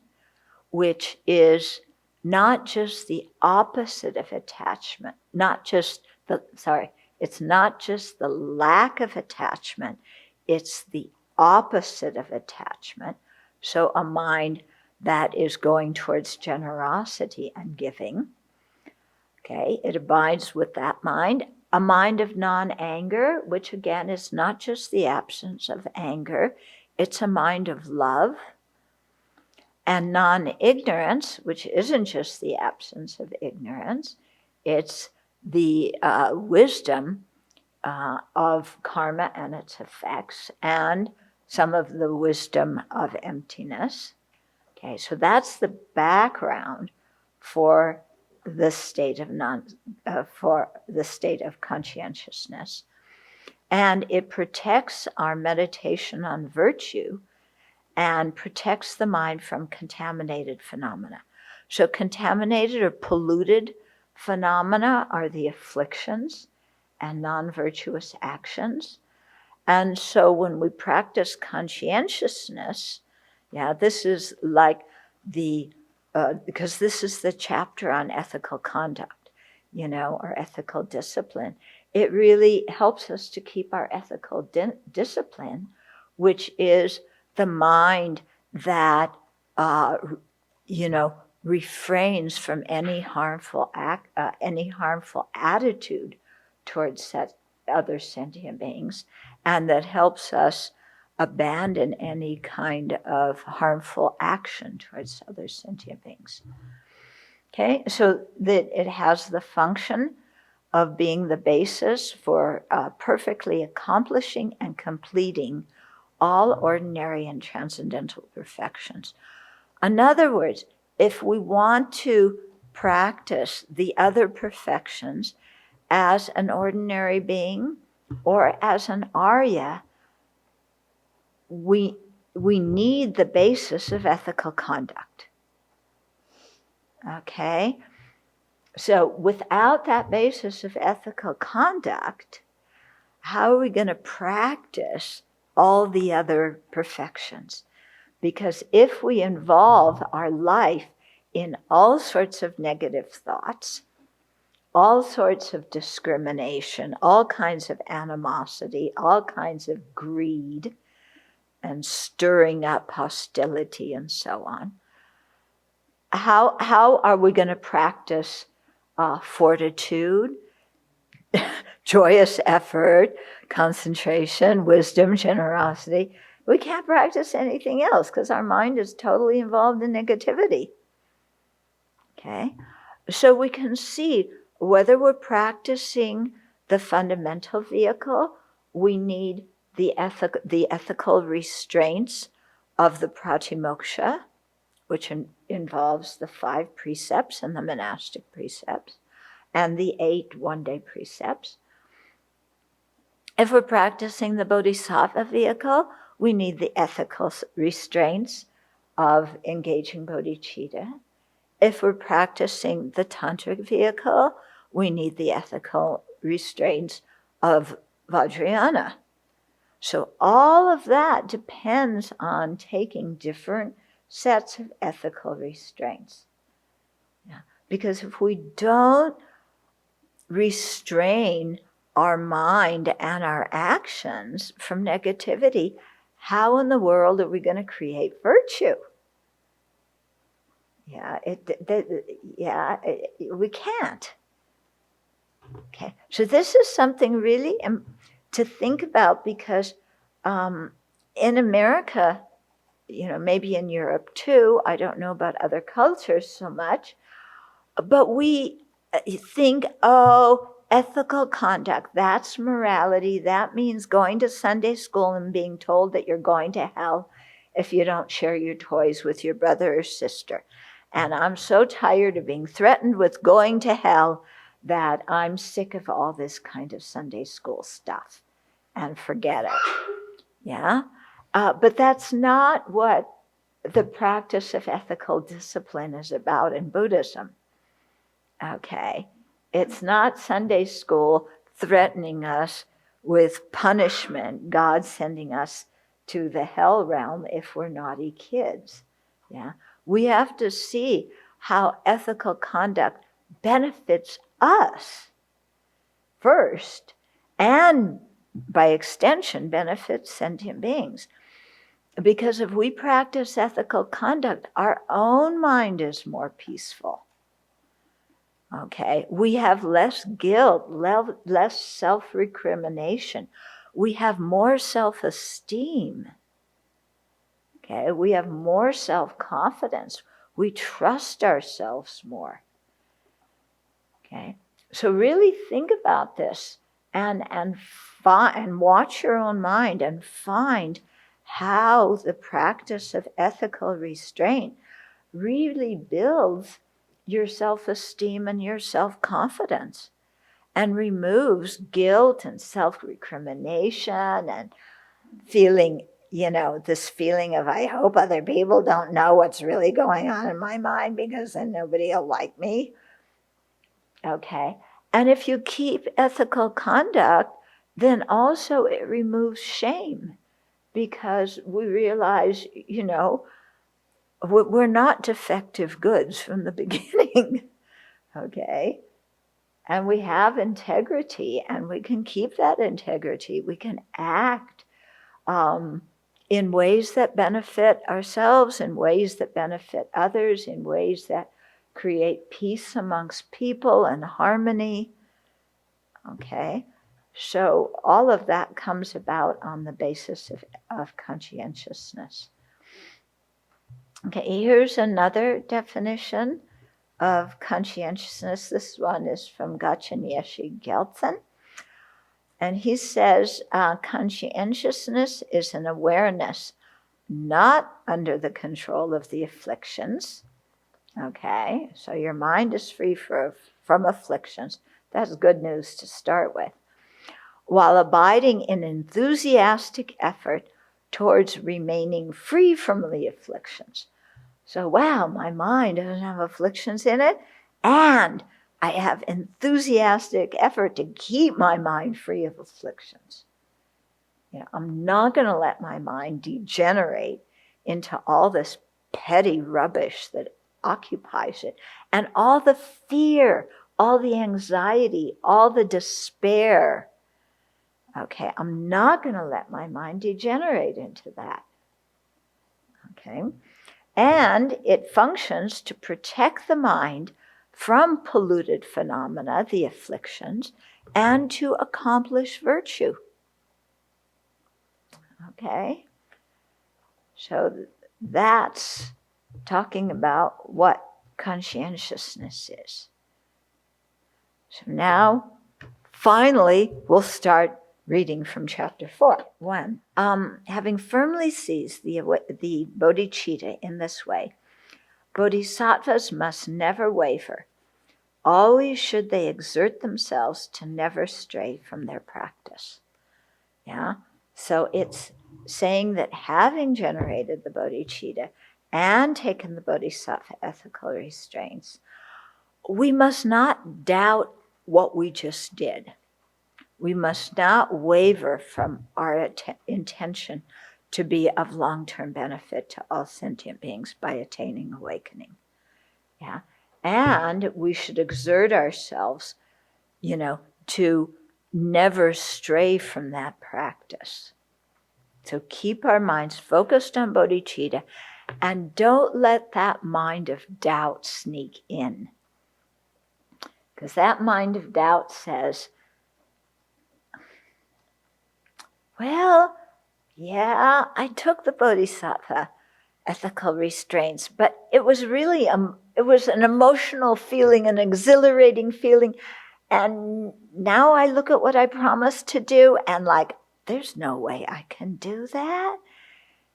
which is not just the opposite of attachment, it's not just the lack of attachment, it's the opposite of attachment. So a mind that is going towards generosity and giving. Okay, it abides with that mind. A mind of non-anger, which again is not just the absence of anger, it's a mind of love. And non-ignorance, which isn't just the absence of ignorance, it's the wisdom of karma and its effects, and some of the wisdom of emptiness. Okay, so that's the background for the state of conscientiousness, and it protects our meditation on virtue and protects the mind from contaminated phenomena. So contaminated or polluted phenomena are the afflictions and non-virtuous actions. And so when we practice conscientiousness, this is like because this is the chapter on ethical conduct, or ethical discipline. It really helps us to keep our ethical discipline, which is the mind that, refrains from any harmful attitude towards other sentient beings, and that helps us abandon any kind of harmful action towards other sentient beings. Okay, so that it has the function of being the basis for perfectly accomplishing and completing all ordinary and transcendental perfections. In other words, if we want to practice the other perfections as an ordinary being or as an Arya, we need the basis of ethical conduct. Okay? So without that basis of ethical conduct, how are we going to practice all the other perfections? Because if we involve our life in all sorts of negative thoughts, all sorts of discrimination, all kinds of animosity, all kinds of greed, and stirring up hostility and so on. How are we going to practice fortitude, joyous effort, concentration, wisdom, generosity? We can't practice anything else because our mind is totally involved in negativity. Okay? So we can see whether we're practicing the fundamental vehicle, we need the ethical restraints of the pratimoksha, which involves the 5 precepts and the monastic precepts, and the 8 one-day precepts. If we're practicing the Bodhisattva vehicle, we need the ethical restraints of engaging bodhicitta. If we're practicing the tantric vehicle, we need the ethical restraints of Vajrayana. So all of that depends on taking different sets of ethical restraints. Yeah. Because if we don't restrain our mind and our actions from negativity, how in the world are we going to create virtue? We can't. Okay, so this is something really to think about because in America, maybe in Europe too, I don't know about other cultures so much, but we think, ethical conduct, that's morality. That means going to Sunday school and being told that you're going to hell if you don't share your toys with your brother or sister. And I'm so tired of being threatened with going to hell that I'm sick of all this kind of Sunday school stuff and forget it. Yeah? But that's not what the practice of ethical discipline is about in Buddhism. Okay? It's not Sunday school threatening us with punishment, God sending us to the hell realm if we're naughty kids. Yeah? We have to see how ethical conduct benefits us first, and by extension benefits sentient beings. Because if we practice ethical conduct, our own mind is more peaceful. Okay, we have less guilt, less self-recrimination. We have more self-esteem. Okay, we have more self-confidence. We trust ourselves more. Okay, so really think about this and watch your own mind and find how the practice of ethical restraint really builds your self-esteem and your self-confidence and removes guilt and self-recrimination and feeling, this feeling of, I hope other people don't know what's really going on in my mind because then nobody will like me. Okay. And if you keep ethical conduct, then also it removes shame because we realize, we're not defective goods from the beginning. Okay. And we have integrity and we can keep that integrity. We can act in ways that benefit ourselves, in ways that benefit others, in ways that create peace amongst people and harmony. Okay, so all of that comes about on the basis of conscientiousness. Okay, here's another definition of conscientiousness. This one is from Gachin Yeshe Gelsen. And he says, conscientiousness is an awareness not under the control of the afflictions. Okay, so your mind is free from afflictions. That's good news to start with. While abiding in enthusiastic effort towards remaining free from the afflictions. So, wow, my mind doesn't have afflictions in it, and I have enthusiastic effort to keep my mind free of afflictions. I'm not going to let my mind degenerate into all this petty rubbish that occupies it, and all the fear, all the anxiety, all the despair. Okay, I'm not going to let my mind degenerate into that. Okay? And it functions to protect the mind from polluted phenomena, the afflictions, and to accomplish virtue. Okay? So that's talking about what conscientiousness is. So now, finally, we'll start reading from chapter 4. 1. Having firmly seized the bodhicitta in this way, bodhisattvas must never waver. Always should they exert themselves to never stray from their practice. Yeah? So it's saying that having generated the bodhicitta and taken the bodhisattva ethical restraints, we must not doubt what we just did. We must not waver from our intention to be of long-term benefit to all sentient beings by attaining awakening. Yeah? And we should exert ourselves, to never stray from that practice. So keep our minds focused on bodhicitta and don't let that mind of doubt sneak in. Because that mind of doubt says, well, yeah, I took the bodhisattva ethical restraints, but it was really it was an emotional feeling, an exhilarating feeling, and now I look at what I promised to do and there's no way I can do that.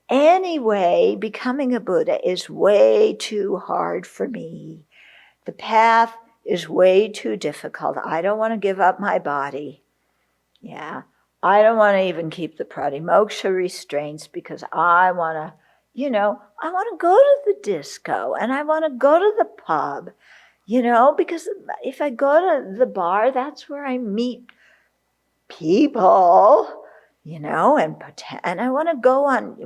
Anyway, becoming a Buddha is way too hard for me. The path is way too difficult. I don't want to give up my body. Yeah. I don't want to even keep the pratimoksha restraints because I want to, I want to go to the disco and I want to go to the pub, because if I go to the bar, that's where I meet people, and I want to go on,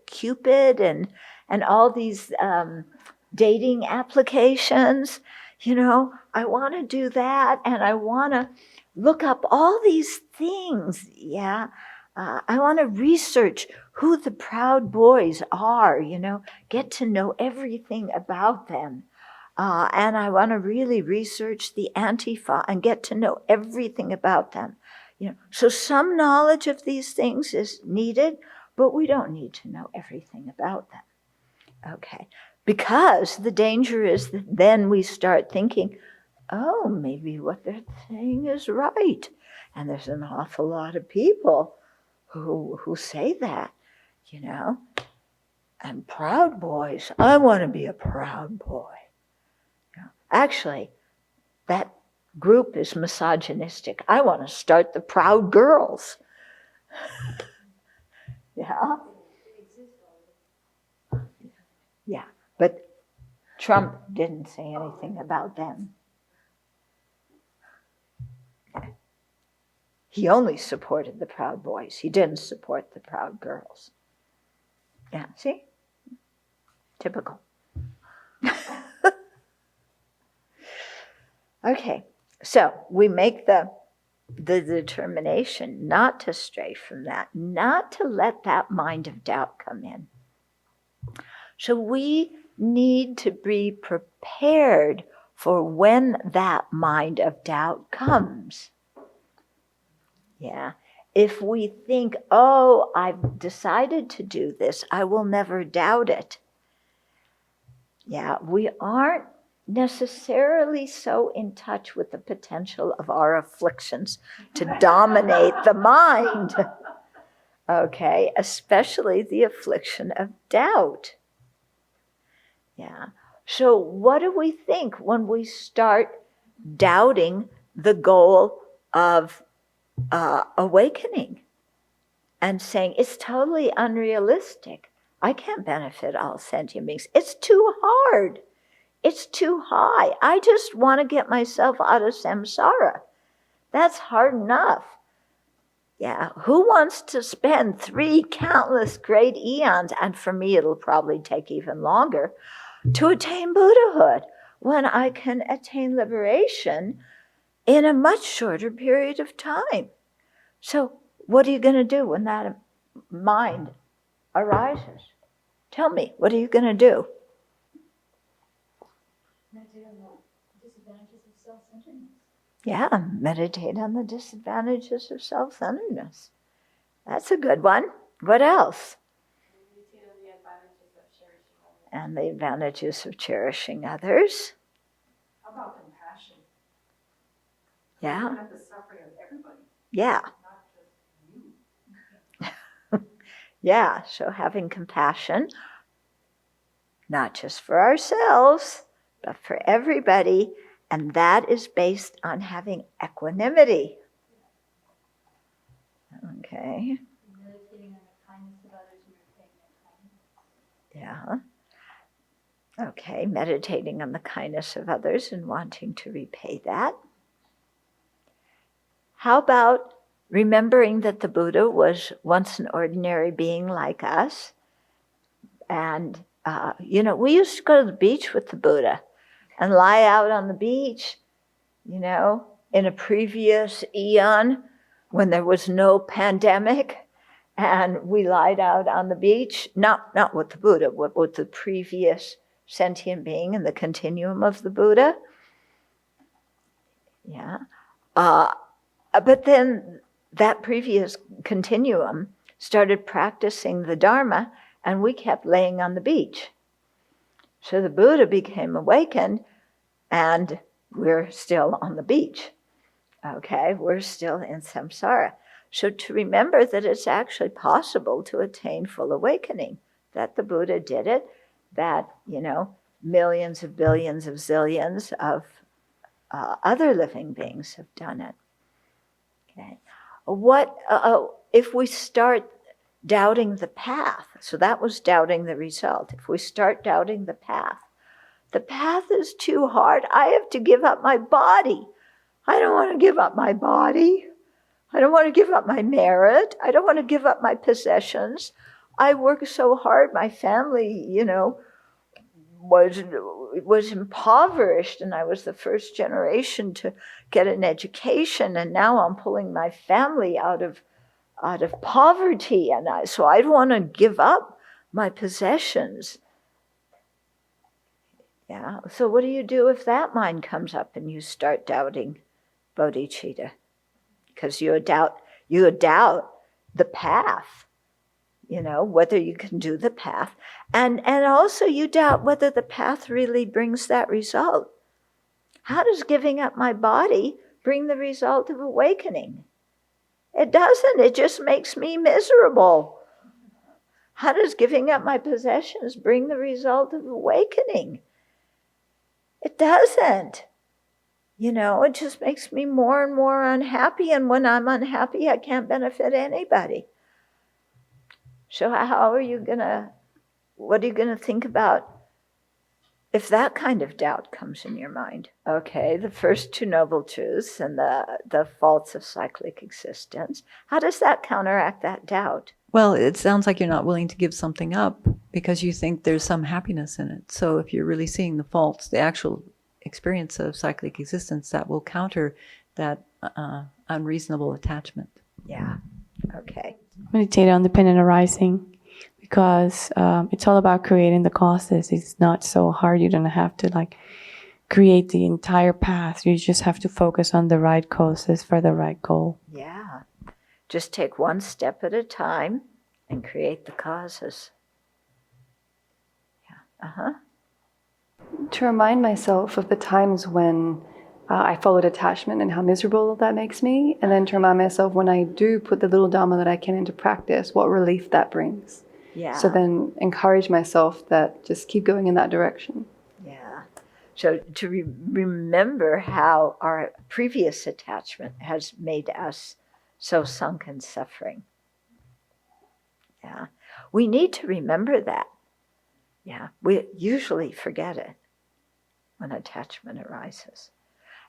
Cupid and all these dating applications, I want to do that and I want to look up all these things, yeah. I want to research who the proud boys are, get to know everything about them. And I want to really research the Antifa and get to know everything about them. So some knowledge of these things is needed, but we don't need to know everything about them. Okay. Because the danger is that then we start thinking, oh, maybe what they're saying is right. And there's an awful lot of people who say that, And proud boys, I want to be a proud boy. Actually, that group is misogynistic. I want to start the proud girls. Yeah? Yeah, but Trump didn't say anything about them. He only supported the proud boys. He didn't support the proud girls. Yeah, see? Typical. Okay, so we make the determination not to stray from that, not to let that mind of doubt come in. So we need to be prepared for when that mind of doubt comes. Yeah. If we think, oh, I've decided to do this, I will never doubt it. Yeah, we aren't necessarily so in touch with the potential of our afflictions to dominate the mind. Okay, especially the affliction of doubt. Yeah. So what do we think when we start doubting the goal of awakening and saying it's totally unrealistic? I can't benefit all sentient beings. It's too hard. It's too high. I just want to get myself out of samsara. That's hard enough. Yeah, who wants to spend 3 countless great eons, and for me it'll probably take even longer, to attain Buddhahood when I can attain liberation in a much shorter period of time? So what are you going to do when that mind arises? Tell me, what are you going to do? Meditate on the disadvantages of self-centeredness. Yeah, meditate on the disadvantages of self-centeredness. That's a good one. What else? Meditate on the advantages of cherishing others. And the advantages of cherishing others. How about compassion? Yeah. Looking at the suffering of everybody. Yeah. Not just you. Yeah, so having compassion, not just for ourselves, but for everybody, and that is based on having equanimity. Okay. Meditating on the kindness of others and repaying their kindness. Yeah. Okay, meditating on the kindness of others and wanting to repay that. How about remembering that the Buddha was once an ordinary being like us? And, we used to go to the beach with the Buddha and lie out on the beach, in a previous eon when there was no pandemic. And we lied out on the beach, not with the Buddha, but with the previous sentient being in the continuum of the Buddha. Yeah. But then that previous continuum started practicing the Dharma, and we kept laying on the beach. So the Buddha became awakened, and we're still on the beach. Okay, we're still in samsara. So to remember that it's actually possible to attain full awakening, that the Buddha did it, that, millions of billions of zillions of other living beings have done it. Okay. What if we start doubting the path? So that was doubting the result. If we start doubting the path is too hard. I have to give up my body. I don't want to give up my body. I don't want to give up my merit. I don't want to give up my possessions. I work so hard. My family, was impoverished, and I was the first generation to get an education, and now I'm pulling my family out of poverty, and so I don't want to give up my possessions. Yeah. So what do you do if that mind comes up and you start doubting bodhicitta? Because you doubt the path, whether you can do the path. And also you doubt whether the path really brings that result. How does giving up my body bring the result of awakening? It doesn't. It just makes me miserable. How does giving up my possessions bring the result of awakening? It doesn't. It just makes me more and more unhappy, and when I'm unhappy, I can't benefit anybody. So what are you going to think about if that kind of doubt comes in your mind? Okay, the first two noble truths and the faults of cyclic existence. How does that counteract that doubt? Well, it sounds like you're not willing to give something up because you think there's some happiness in it. So if you're really seeing the faults, the actual experience of cyclic existence, that will counter that unreasonable attachment. Yeah, okay. Meditate on dependent arising, because it's all about creating the causes. It's not so hard. You don't have to create the entire path. You just have to focus on the right causes for the right goal. Yeah. Just take one step at a time and create the causes. Yeah. To remind myself of the times when I followed attachment and how miserable that makes me, and then to remind myself when I do put the little Dharma that I can into practice, what relief that brings. Yeah. So then encourage myself that just keep going in that direction. Yeah. So to remember how our previous attachment has made us so sunk in suffering. Yeah. We need to remember that. Yeah. We usually forget it when attachment arises.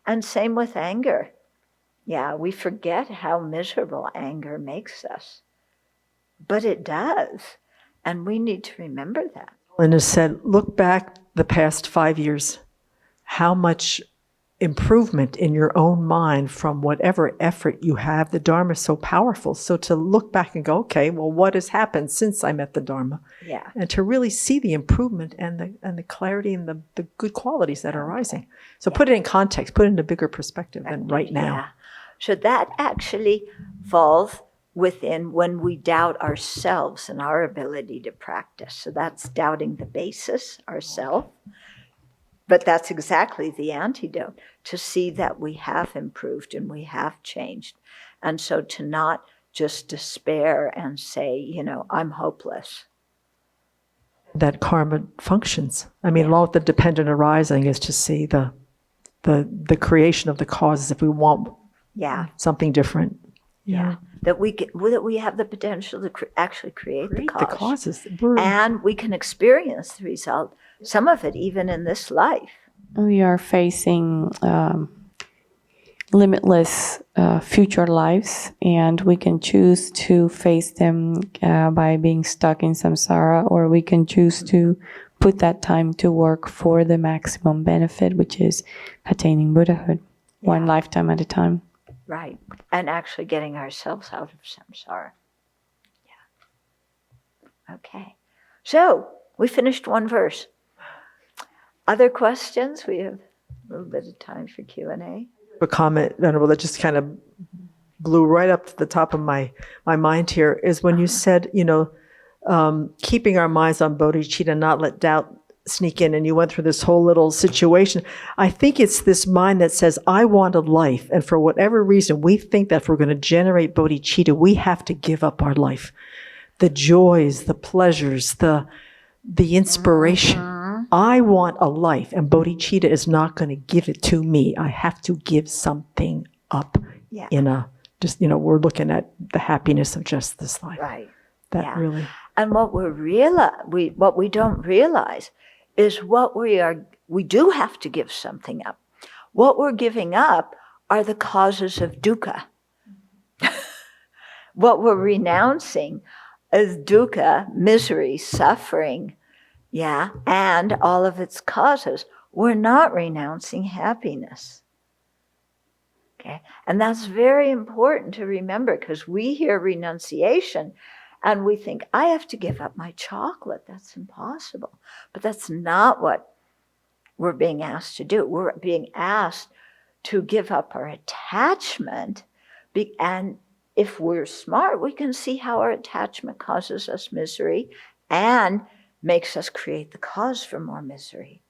And same with anger. Yeah, we forget how miserable anger makes us. But it does. And we need to remember that. Linda said, look back the past 5 years. How much improvement in your own mind from whatever effort you have. The Dharma is so powerful. So to look back and go, okay, well, what has happened since I met the Dharma? Yeah. And to really see the improvement and the clarity and the good qualities that are arising. So put it in context, put it in a bigger perspective than right now. Yeah. So that actually falls within when we doubt ourselves and our ability to practice. So that's doubting the basis, ourself. But that's exactly the antidote, to see that we have improved and we have changed. And so to not just despair and say, you know, I'm hopeless. That karma functions. I mean, law of the dependent arising is to see the creation of the causes if we want something different. Yeah. That we have the potential to actually create the causes. And we can experience the result, some of it even in this life. We are facing limitless future lives, and we can choose to face them by being stuck in samsara, or we can choose to put that time to work for the maximum benefit, which is attaining Buddhahood, one lifetime at a time. Right. And actually getting ourselves out of samsara. Yeah. Okay. So, we finished one verse. Other questions? We have a little bit of time for Q&A. A comment, Venerable, that just kind of blew right up to the top of my mind here is when you said, you know, keeping our minds on bodhicitta, not let doubt sneak in, and you went through this whole little situation. I think it's this mind that says, I want a life, and for whatever reason, we think that if we're going to generate bodhicitta, we have to give up our life. The joys, the pleasures, the inspiration. I want a life, and bodhicitta is not going to give it to me. I have to give something up we're looking at the happiness of just this life. Right. That really. And what what we don't realize is we do have to give something up. What we're giving up are the causes of dukkha. What we're renouncing is dukkha, misery, suffering, and all of its causes. We're not renouncing happiness. Okay? And that's very important to remember, because we hear renunciation and we think, I have to give up my chocolate. That's impossible. But that's not what we're being asked to do. We're being asked to give up our attachment. And if we're smart, we can see how our attachment causes us misery and makes us create the cause for more misery.